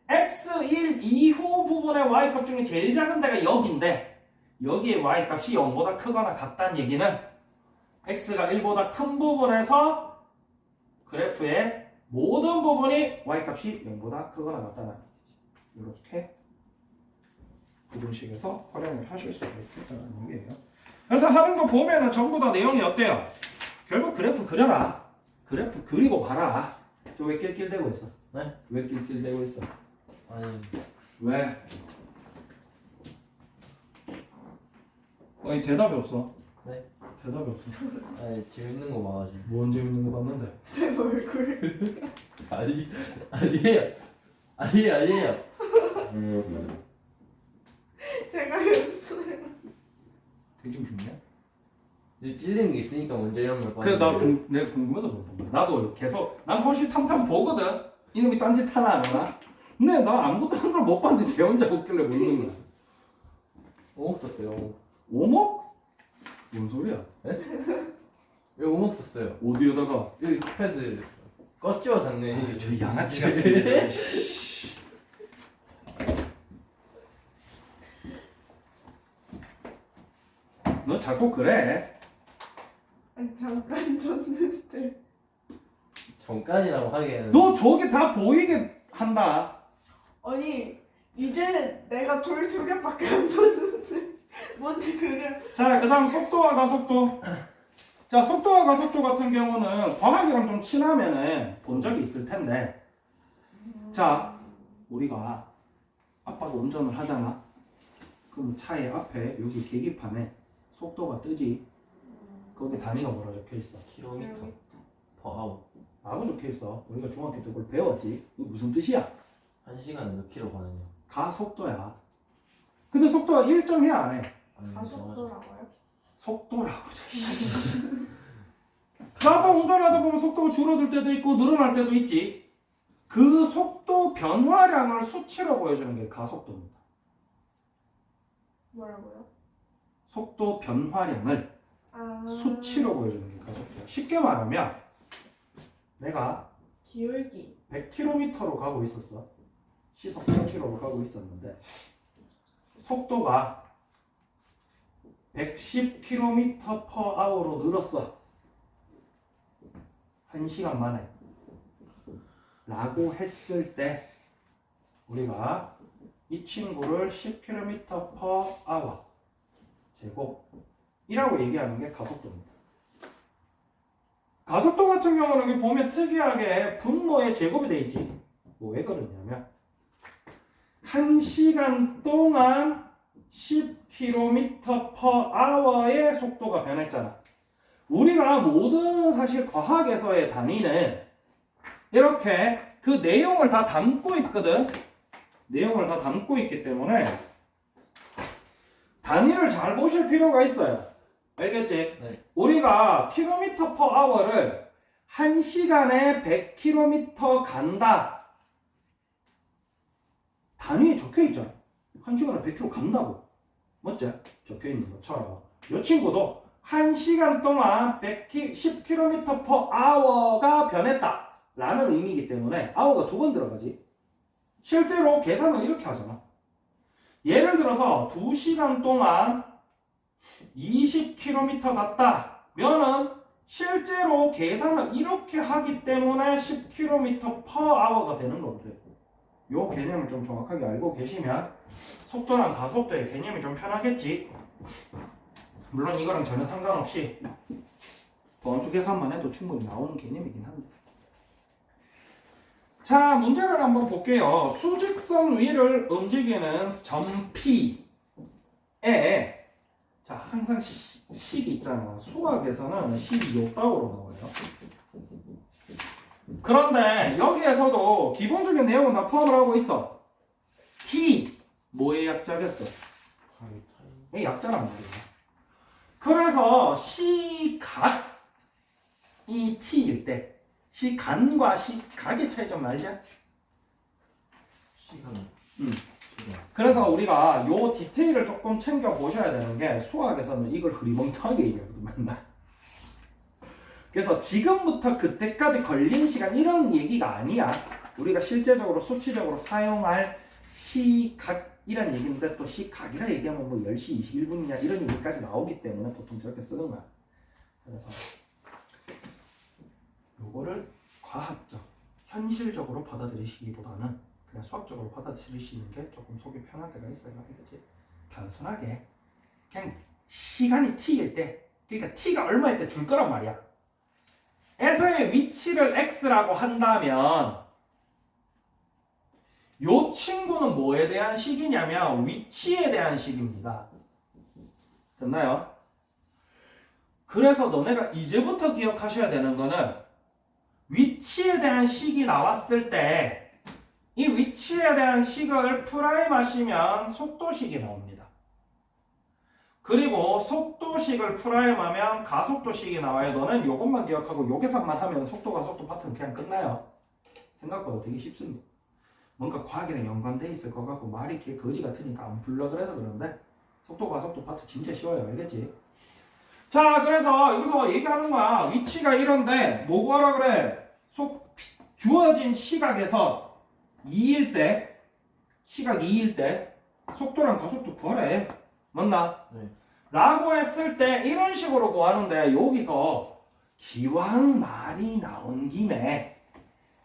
x1 이후 부분의 y값 중에 제일 작은 데가 여기인데 여기에 y값이 0보다 크거나 같다는 얘기는 x가 1보다 큰 부분에서 그래프의 모든 부분이 y값이 0보다 크거나 같다는 얘기지. 이렇게 부등식에서 활용을 하실 수가 있겠다는 얘기예요. 그래서 하는 거 보면은 전부 다 내용이 어때요? 결국 그래프 그려라. 그래프 그리고 봐라. 저 왜 낄낄대고 있어? 네? 왜 낄낄대고 있어? 아니 왜? 아니 대답이 없어. 네? 대답이 없어. 아니 재밌는 거 봐가지고. 뭔 재밌는 거 봤는데? 쌤 얼굴. 아니에요. 제가 연습을. 되게 좀 중요해. 근데 찔리는 게 있으니까 먼저 이런 걸 그래 내가 궁금해서 그런 거야. 나도 계속 난 호시탐탐 보거든. 이놈이 딴짓 하나 안 하나? 근데 나 아무것도 한 걸 못 봤는데 쟤 혼자 웃길래 묻는 거야. 오목 떴어요. 오목? 뭔 소리야? 왜 오목 떴어요? 어디에다가? 여기 패드 껐죠 당연히. 저 양아치 같은. 너 자꾸 그래. 아니, 잠깐 줬는데. 잠깐이라고 하기에는. 너 저게 다 보이게 한다. 아니 이제 내가 돌 2개밖에 안 줬는데 뭔지 그래. 자, 그 다음 속도와 가속도. 자, 속도와 가속도 같은 경우는 과학이랑 좀 친하면은 본 적이 있을 텐데. 자, 우리가 아빠가 운전을 하잖아. 그럼 차의 앞에 여기 계기판에 속도가 뜨지. 거기 단위가 뭐라 적혀 있어? 킬로미터 퍼 아워. 라고 적혀 있어. 우리가 중학교 때 그걸 배웠지. 이게 무슨 뜻이야? 1시간에 몇 킬로 가느냐? 가속도야. 근데 속도가 일정해 안 해? 아니 가속도라고요? 속도라고 적혀있어. 아빠 운전하다 보면 속도가 줄어들 때도 있고 늘어날 때도 있지. 그 속도 변화량을 수치로 보여주는 게 가속도입니다. 뭐라고요? 속도 변화량을 수치로 보여주는 게 가속도야. 쉽게 말하면 내가 기울기. 100km로 가고 있었어. 시속 100km로 가고 있었는데 속도가 110km/h로 늘었어. 1시간 만에. 라고 했을 때 우리가 이 친구를 10km/h 제곱이라고 얘기하는 게 가속도입니다. 가속도 같은 경우는 여기 보면 특이하게 분모의 제곱이 돼 있지. 뭐 왜 그러냐면 1시간 동안 10km/h의 속도가 변했잖아. 우리가 모든 사실 과학에서의 단위는 이렇게 그 내용을 다 담고 있거든. 내용을 다 담고 있기 때문에 단위를 잘 보실 필요가 있어요. 알겠지? 네. 우리가 km/h를 1시간에 100km 간다. 단위에 적혀 있잖아. 1시간에 100km 간다고. 맞지? 적혀 있는 것처럼. 이 친구도 1시간 동안 10km/h가 변했다. 라는 의미이기 때문에 hour가 2번 들어가지. 실제로 계산은 이렇게 하잖아. 예를 들어서 2시간 동안 20km 갔다 면은 실제로 계산을 이렇게 하기 때문에 10km/h가 되는 거거든. 요 개념을 좀 정확하게 알고 계시면 속도랑 가속도의 개념이 좀 편하겠지. 물론 이거랑 전혀 상관없이 번수 계산만 해도 충분히 나오는 개념이긴 합니다. 자, 문제를 한번 볼게요. 수직선 위를 움직이는 점 P에 자, 항상 식이 있잖아. 수학에서는 식이 요따구로 나와요. 그런데 여기에서도 기본적인 내용은 다 포함을 하고 있어. T 뭐의 약자겠어? 이게 약자란 말이에요. 그래서 시각이 t일 때 시간과 시각의 차이점 알지? 시간. 음. 시간. 그래서 우리가 요 디테일을 조금 챙겨 보셔야 되는 게 수학에서는 이걸 흐리멍텅하게 얘기하거든 맨날. 그래서 지금부터 그때까지 걸린 시간 이런 얘기가 아니야. 우리가 실제적으로 수치적으로 사용할 시각이란 얘기인데 또 시각이라 얘기하면 뭐 10시 21분이냐 이런 얘기까지 나오기 때문에 보통 저렇게 쓰는 거야. 그래서 요거를 과학적, 현실적으로 받아들이시기보다는 그냥 수학적으로 받아들이시는 게 조금 속이 편할 때가 있어요. 알겠지? 단순하게 그냥 시간이 t일 때, 그러니까 t가 얼마일 때 줄 거란 말이야. 에서의 위치를 x라고 한다면 요 친구는 뭐에 대한 식이냐면 위치에 대한 식입니다. 됐나요? 그래서 너네가 이제부터 기억하셔야 되는 거는 위치에 대한 식이 나왔을 때 이 위치에 대한 식을 프라임 하시면 속도식이 나옵니다. 그리고 속도식을 프라임하면 가속도식이 나와요. 너는 이것만 기억하고 요 계산만 하면 속도 가속도 파트는 그냥 끝나요. 생각보다 되게 쉽습니다. 뭔가 과학이랑 연관돼 있을 것 같고 말이 이렇게 거지 같으니까 안 불러 그래서 그러는데 속도 가속도 파트 진짜 쉬워요. 알겠지? 자, 그래서 여기서 얘기하는 거야. 위치가 이런데 뭐 구하라 그래? 주어진 시각에서 2일 때 시각 2일 때 속도랑 가속도 구하래. 맞나? 네. 라고 했을 때 이런 식으로 구하는데 여기서 기왕 말이 나온 김에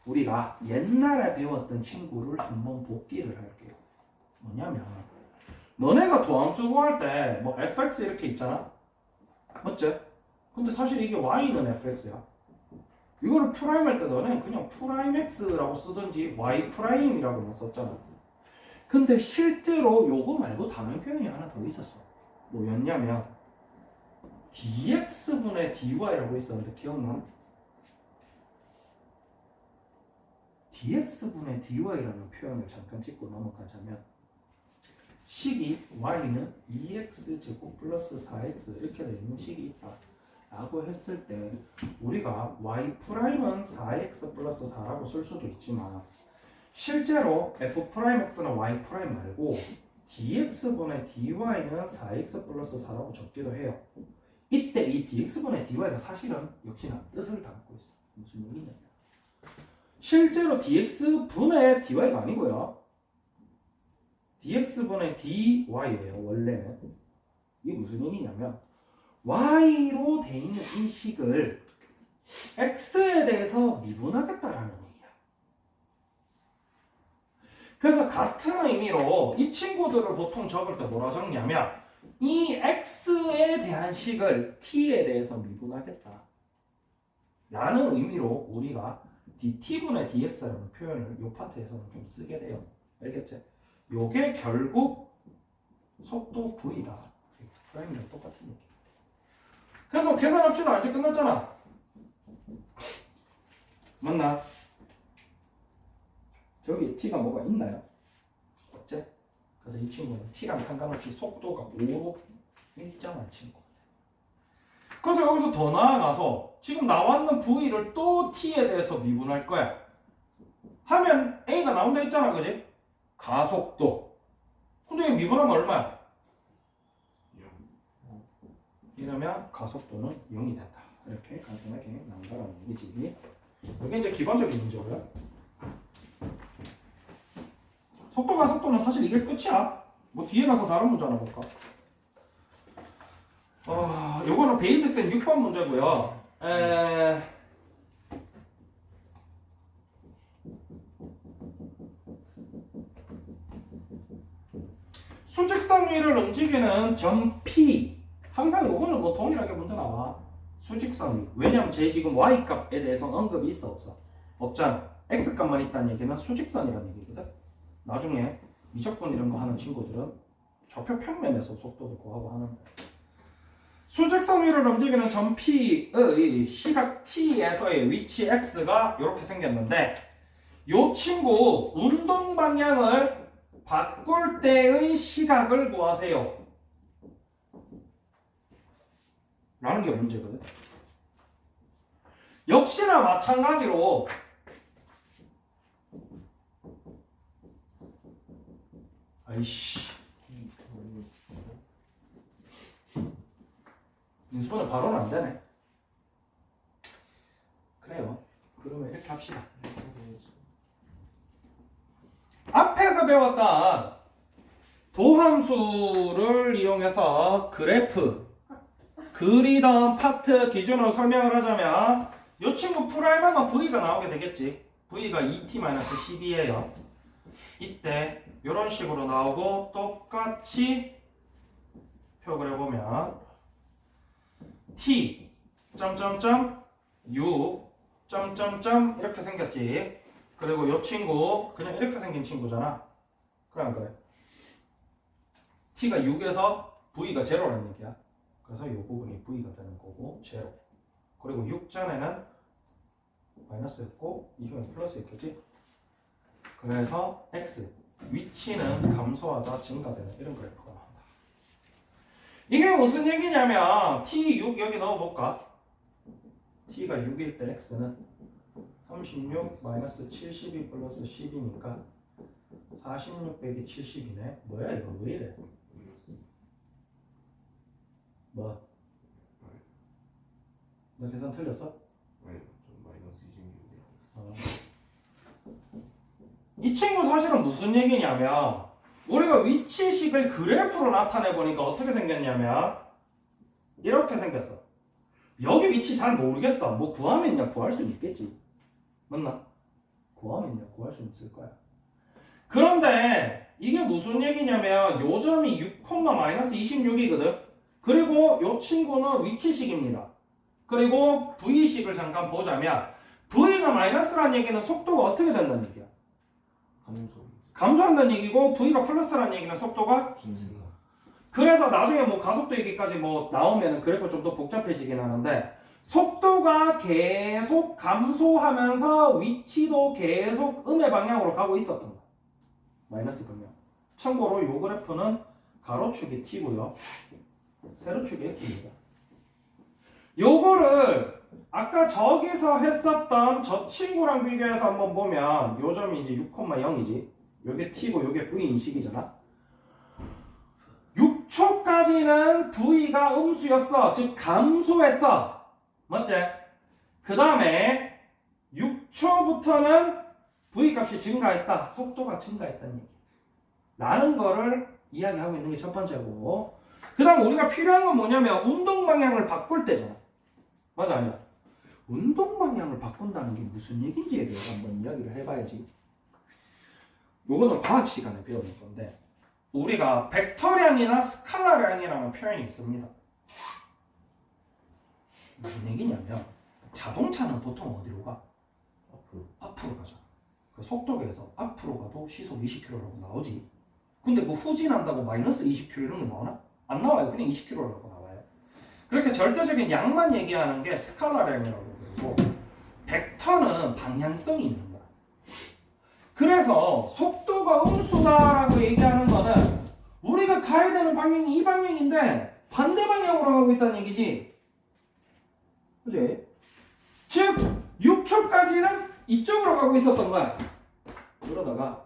우리가 옛날에 배웠던 친구를 한번 복기를 할게요. 뭐냐면 너네가 도함수 구할 때 뭐 fx 이렇게 있잖아. 맞지? 근데 사실 이게 y는 fx야. 이거를 프라임 할 때 너는 그냥 프라임 x라고 쓰든지 y 프라임이라고만 썼잖아. 근데 실제로 요거 말고 다른 표현이 하나 더 있었어. 뭐였냐면 dx분의 dy라고 있었는데 기억나? dx분의 dy라는 표현을 잠깐 짚고 넘어가자면 식이 y는 2x제곱 플러스 4x 이렇게 되어 있는 식이 있다 라고 했을 때 우리가 y''은 4x 플러스 4라고 쓸 수도 있지만 실제로 f'x는 y' 말고 dx분의 dy는 4x 플러스 4라고 적기도 해요. 이때 이 dx분의 dy가 사실은 역시나 뜻을 담고 있어. 무슨 얘기냐? 실제로 dx분의 dy가 아니고요. dx분의 dy예요. 원래는. 이게 무슨 얘기냐면 y로 돼 있는 이 식을 x에 대해서 미분하겠다라는 얘기야. 그래서 같은 의미로 이 친구들을 보통 적을 때 뭐라 적냐면 이 x에 대한 식을 t에 대해서 미분하겠다 라는 의미로 우리가 dt분의 dx라는 표현을 이 파트에서는 좀 쓰게 돼요. 알겠지? 요게 결국 속도 v다. x'이랑 똑같은 얘기. 그래서 계산합시다. 이제 끝났잖아. 맞나? 저기 t가 뭐가 있나요? 없지? 그래서 이 친구는 t랑 상관없이 속도가 5로 일정한 친구. 그래서 여기서 더 나아가서 지금 나왔는 v를 또 t에 대해서 미분할 거야. 하면 a가 나온다 했잖아. 그지? 가속도. 근데 이 미분하면 얼마야? 이러면 가속도는 0이 된다. 이렇게 간단하게 나온다는 얘기지. 이게 이제 기본적인 문제고요. 속도가 속도는 사실 이게 끝이야. 뭐 뒤에 가서 다른 문제 하나 볼까? 요거는 베이직센 6번 문제고요. 수직선 위를 움직이는 점 P. 항상 요거는 뭐 동일하게 문제 나와. 수직선 위. 왜냐면 제 지금 y 값에 대해서 언급이 있어 없어? 없잖아. x 값만 있다는 얘기는 수직선이라는 얘기거든. 나중에 미적분 이런 거 하는 친구들은 좌표 평면에서 속도도 구하고 하는 거야. 수직선 위를 움직이는 점 P의 시각 T에서의 위치 X가 이렇게 생겼는데 이 친구 운동 방향을 바꿀 때의 시각을 구하세요. 라는 게 문제거든. 역시나 마찬가지로 아이씨 민수는 바로는 안 되네. 그래요. 그러면 이렇게 합시다. 앞에서 배웠던 도함수를 이용해서 그래프 그리던 파트 기준으로 설명을 하자면 이 친구 풀어야만 V가 나오게 되겠지. V가 2t-12예요. 이때 이런 식으로 나오고 똑같이 표를 해보면 t 점점점 u 점점점 이렇게 생겼지. 그리고 이 친구 그냥 이렇게 생긴 친구잖아. 그래 안 그래? t가 6에서 v가 제로라는 얘기야. 그래서 이 부분이 v가 되는 거고 제로. 그리고 6 전에는 마이너스였고 이후엔 플러스였겠지. 그래서 x 위치는 감소하다 증가되는 이런 그래프가 나온다. 이게 무슨 얘기냐면 t6 여기 넣어볼까? t가 6일 때 x는 36 마이너스 72 플러스 10이니까 46 빼기 70이네. 뭐야 이거 왜 이래? 뭐? 너 계산 틀렸어? 아니 좀 마이너스 26인데요. 이 친구 사실은 무슨 얘기냐면 우리가 위치식을 그래프로 나타내 보니까 어떻게 생겼냐면 이렇게 생겼어. 여기 위치 잘 모르겠어. 뭐 구하면요 구할 수 있겠지. 맞나? 구하면요 구할 수 있을 거야. 그런데 이게 무슨 얘기냐면 요 점이 6, 마이너스 26이거든. 그리고 요 친구는 위치식입니다. 그리고 V식을 잠깐 보자면 V가 마이너스라는 얘기는 속도가 어떻게 된다는 얘기야? 감소한다는 얘기고 V가 플러스라는 얘기는 속도가 증가. 그래서 나중에 뭐 가속도 얘기까지 뭐 나오면 그래프 좀 더 복잡해지긴 하는데 속도가 계속 감소하면서 위치도 계속 음의 방향으로 가고 있었던 거야. 마이너스 방향. 참고로 이 그래프는 가로축이 t고요. 세로축이 x입니다. 요거를 아까 저기서 했었던 저 친구랑 비교해서 한번 보면 요 점이 이제 6,0이지. 요게 t고 요게 v 인식이잖아. 6초까지는 v가 음수였어. 즉 감소했어. 맞지? 그 다음에 6초부터는 v 값이 증가했다. 속도가 증가했다는 얘기. 라는 거를 이야기하고 있는 게 첫 번째고, 그 다음 우리가 필요한 건 뭐냐면 운동 방향을 바꿀 때잖아. 맞아 아니야? 운동 방향을 바꾼다는 게 무슨 얘기인지에 대해서 한번 이야기를 해봐야지. 요거는 과학 시간에 배우는 건데 우리가 벡터량이나 스칼라량이라는 표현이 있습니다. 무슨 얘기냐면 자동차는 보통 어디로 가? 앞으로 가잖아. 그 속도계에서 앞으로 가도 시속 20km라고 나오지. 근데 그 후진한다고 마이너스 20km 이런 거 나오나? 안 나와요. 그냥 20km라고 나와요. 그렇게 절대적인 양만 얘기하는 게 스칼라량이라고 그러고 벡터는 방향성이 있는 거야. 그래서 속도가 음수다라고 얘기하는 거는 우리가 가야 되는 방향이 이 방향인데 반대 방향으로 가고 있다는 얘기지. 그지? 즉 6초까지는 이쪽으로 가고 있었던 거야. 그러다가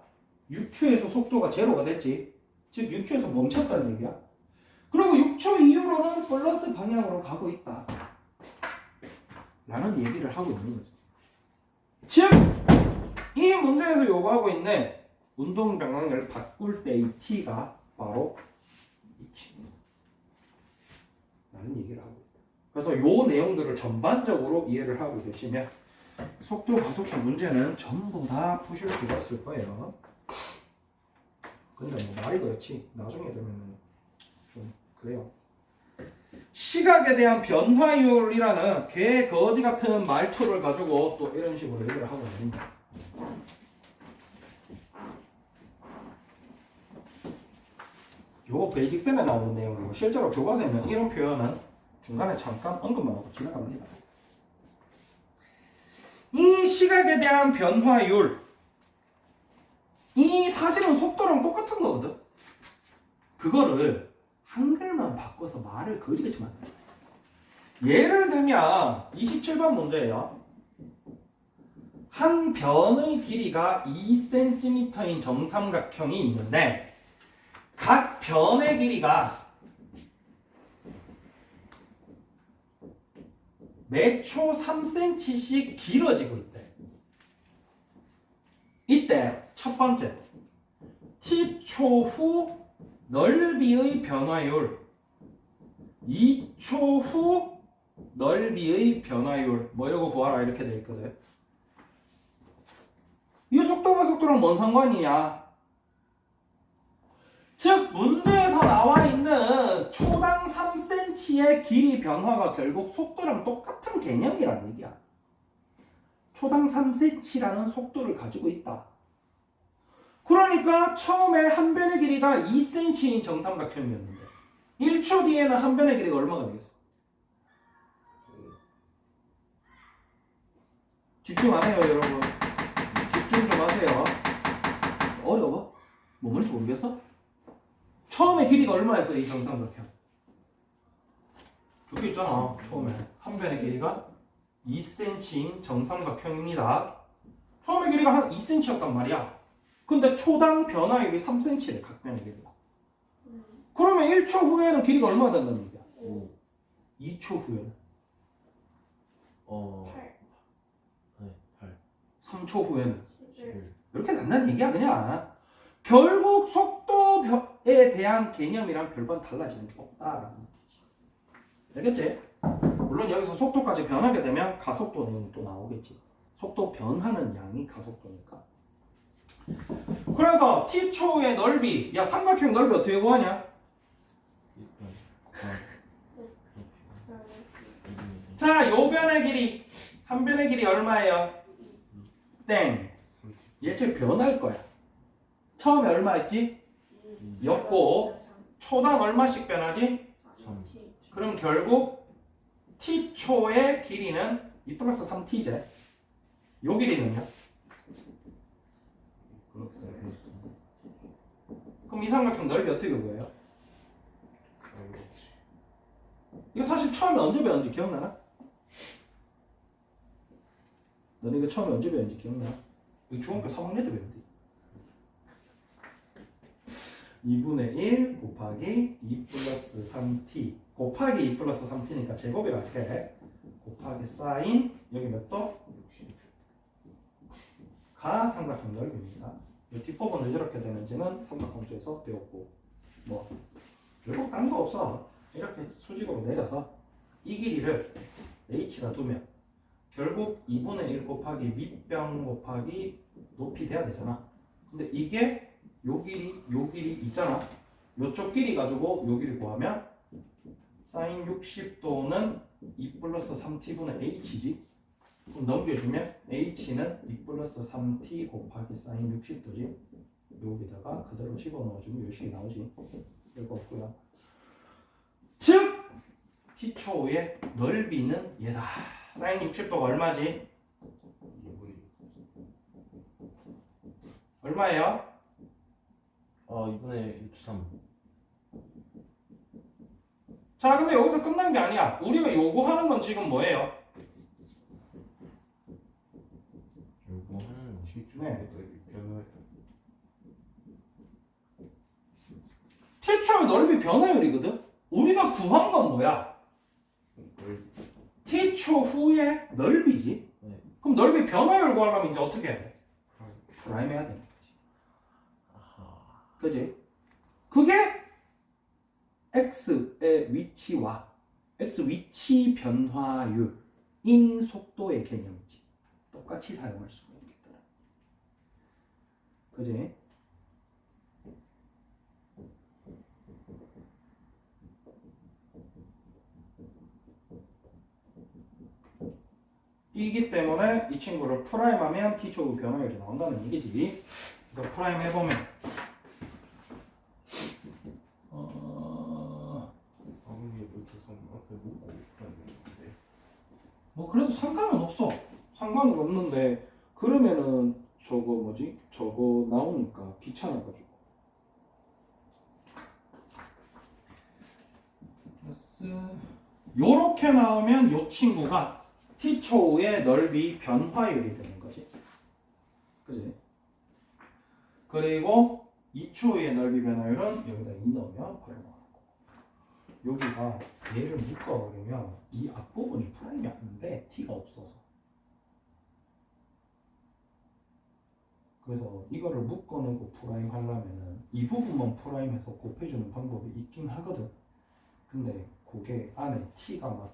6초에서 속도가 제로가 됐지. 즉 6초에서 멈췄다는 얘기야. 그리고 6초 이후로는 플러스 방향으로 가고 있다 라는 얘기를 하고 있는 거죠. 즉 이 문제에서 요구하고 있는 운동 방향을 바꿀 때의 t가 바로 이 친구 라는 얘기를 하고 있다. 그래서 요 내용들을 전반적으로 이해를 하고 계시면 속도 가속도 문제는 전부 다 푸실 수가 있을 거예요. 근데 뭐 말이 그렇지 나중에 되면 좀 그래요. 시각에 대한 변화율이라는 개 거지 같은 말투를 가지고 또 이런 식으로 얘기를 하고 있습니다. 요거 베이직쌤에 나오는 내용이고 실제로 교과서에는 이런 표현은 중간에 잠깐 언급만 하고 지나갑니다. 이 시각에 대한 변화율 이 사실은 속도랑 똑같은 거거든. 그거를 한글만 바꿔서 말을 거지같이 만든다. 예를 들면 27번 문제예요. 한 변의 길이가 2cm인 정삼각형이 있는데 각 변의 길이가 매초 3cm씩 길어지고 있대. 이때 첫 번째 t초 후 넓이의 변화율 2초 후 넓이의 변화율 뭐 이거 구하라 이렇게 돼 있거든. 이 속도가 속도랑 뭔 상관이냐? 즉 문제에서 나와 있는 초당 3cm의 길이 변화가 결국 속도랑 똑같은 개념이란 얘기야. 초당 3cm라는 속도를 가지고 있다. 그러니까 처음에 한 변의 길이가 2cm인 정삼각형이었는데 1초 뒤에는 한 변의 길이가 얼마가 되겠어? 집중 안 해요 여러분. 집중 좀 하세요. 어려워? 뭐 뭔지 모르겠어? 처음에 길이가 얼마였어 이 정삼각형? 저기 있잖아. 처음에 한 변의 길이가 2cm인 정삼각형입니다. 처음에 길이가 한 2cm였단 말이야. 근데 초당 변화율이 3cm래 각 변의 길이가. 그러면 1초 후에는 길이가 얼마가 된다는 얘기야? 2초 후에는 8, 네, 8, 3초 후에는 11. 이렇게 된다는 얘기야 그냥. 결국 속도에 대한 개념이랑 별반 달라지는 게 없다라는 얘기지. 알겠지? 물론 여기서 속도까지 변하게 되면 가속도 내용이 또 나오겠지. 속도 변하는 양이 가속도니까. 그래서 t초의 넓이, 야 삼각형 넓이 어떻게 구하냐? 자, 요 변의 길이, 한 변의 길이 얼마예요? 땡. 얘 변할 거야. 처음에 얼마였지? 였고 초당 얼마씩 변하지? 그럼 결국 t초의 길이는 2 플러스 3t제. 요 길이는요? 그럼 이 삼각형 넓이 어떻게 구해요? 이거 사실 처음에 언제 배웠는지 기억나나? 너네 이거 처음에 언제 배웠는지 기억나? 이거 중학교 3학년 때 배웠는데 2분의 1 곱하기 2 플러스 3t 곱하기 2 플러스 3t니까 제곱이라 해. 곱하기 사인 여기 몇 도? 60가 삼각형 넓이입니다. 이 뒷부분 왜 저렇게 되는지는 삼각함수에서 배웠고 뭐 결국 딴 거 없어. 이렇게 수직으로 내려서 이 길이를 h라 두면 결국 2분의 1 곱하기 밑변 곱하기 높이 돼야 되잖아. 근데 이게 요 길이 있잖아. 요쪽 길이 가지고 요 길이 구하면 사인 60도는 2 플러스 3t분의 h지. 그럼 넘겨주면 h는 2 플러스 3t 곱하기 사인 60도지. 여기다가 그대로 집어넣어주면 요 식이 나오지. 별거 없고요. 즉 t초의 넓이는 얘다. 사인 60도가 얼마지? 얼마예요? 2분의 3. 자, 근데 여기서 끝난 게 아니야. 우리가 요구하는 건 지금 뭐예요? 요거는 네. 변화 t초의 넓이 변화율이거든? 우리가 구한 건 뭐야? t초 후의 넓이지? 네. 그럼 넓이 변화율 구하려면 이제 어떻게 해야 돼? 프라임 해야 되는 거지. 아하. 그지? 그게 x의 위치와 x 위치 변화율인 속도의 개념이지. 똑같이 사용할 수가 있겠더라. 그지? 이기 때문에 이 친구를 프라임하면 t초 변화율이 나온다는 얘기지. 그래서 프라임 해보면 4분의 1부터 3 앞에 놓고 그랬는데 뭐 그래도 상관은 없어. 상관은 없는데 그러면은 저거 뭐지? 저거 나오니까 귀찮아가지고. 플러스 요렇게 나오면 요 친구가 t초의 넓이 변화율이 되는 거지. 그지? 그리고 2초의 넓이 변화율은 여기다 2 넣으면 바로 나오고, 여기가 얘를 묶어버리면 이 앞부분이 프라임이 안 돼. t가 없어서. 그래서 이거를 묶어내고 프라임 하려면은 이 부분만 프라임해서 곱해주는 방법이 있긴 하거든. 근데 그게 안에 t가 막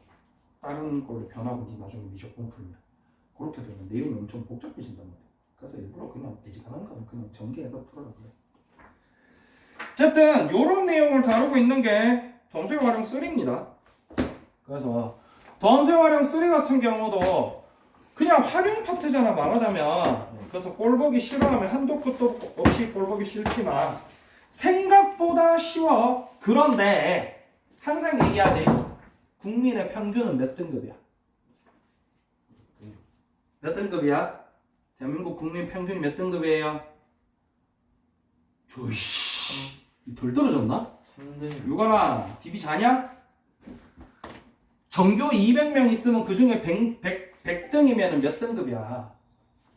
다른 걸로 변하고 니 나중에 미적분 풀면 그렇게 되면 내용이 엄청 복잡해진단 말이야. 그래서 일부러 그냥 애지간한 거는 그냥 전개해서 풀어라 그래. 어쨌든 요런 내용을 다루고 있는 게 덤쇠 활용 3입니다. 그래서 덤쇠 활용 3 같은 경우도 그냥 활용 파트잖아 말하자면. 그래서 꼴보기 싫어하면 한도 끝도 없이 꼴보기 싫지만 생각보다 쉬워. 그런데 항상 얘기하지, 국민의 평균은 몇 등급이야? 몇 등급이야? 대한민국 국민 평균이 몇 등급이에요? 조이씨, 돌 떨어졌나? 3등. 유관아, DB 자냐? 전교 200명 있으면 그 중에 100등이면 몇 등급이야?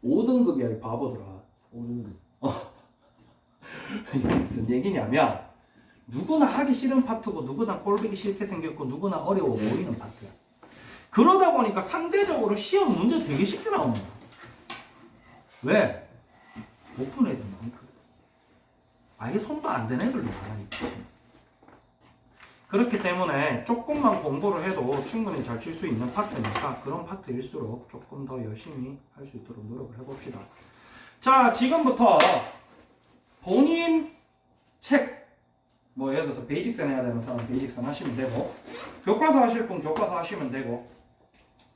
5등급이야, 이 바보들아. 5등. 이게 무슨 얘기냐면, 누구나 하기 싫은 파트고, 누구나 꼴보기 싫게 생겼고, 누구나 어려워 보이는 파트야. 그러다 보니까 상대적으로 시험 문제 되게 쉽게 나오는 거야. 왜? 못 푼 애들 많거든. 아예 손도 안 대는 애들도 많으니까. 그렇기 때문에 조금만 공부를 해도 충분히 잘 칠 수 있는 파트니까 그런 파트일수록 조금 더 열심히 할 수 있도록 노력을 해봅시다. 자, 지금부터 본인 책, 뭐 예를 들어서 베이직선 해야 되는 사람은 베이직선 하시면 되고, 교과서 하실 분 교과서 하시면 되고,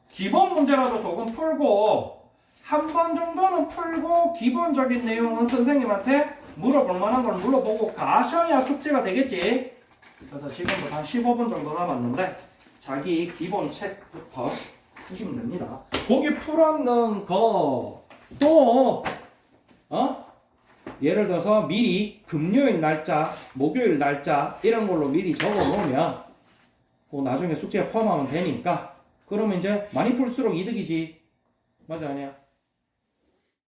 기본 문제라도 조금 풀고 한 번 정도는 풀고 기본적인 내용은 선생님한테 물어볼 만한 걸 물어보고 가셔야 숙제가 되겠지. 그래서 지금부터 한 15분 정도 남았는데 자기 기본 책부터 푸시면 됩니다. 거기 풀었는 거 또 예를 들어서 미리 금요일 날짜, 목요일 날짜 이런 걸로 미리 적어 놓으면 그 나중에 숙제에 포함하면 되니까, 그러면 이제 많이 풀수록 이득이지. 맞아 아니야?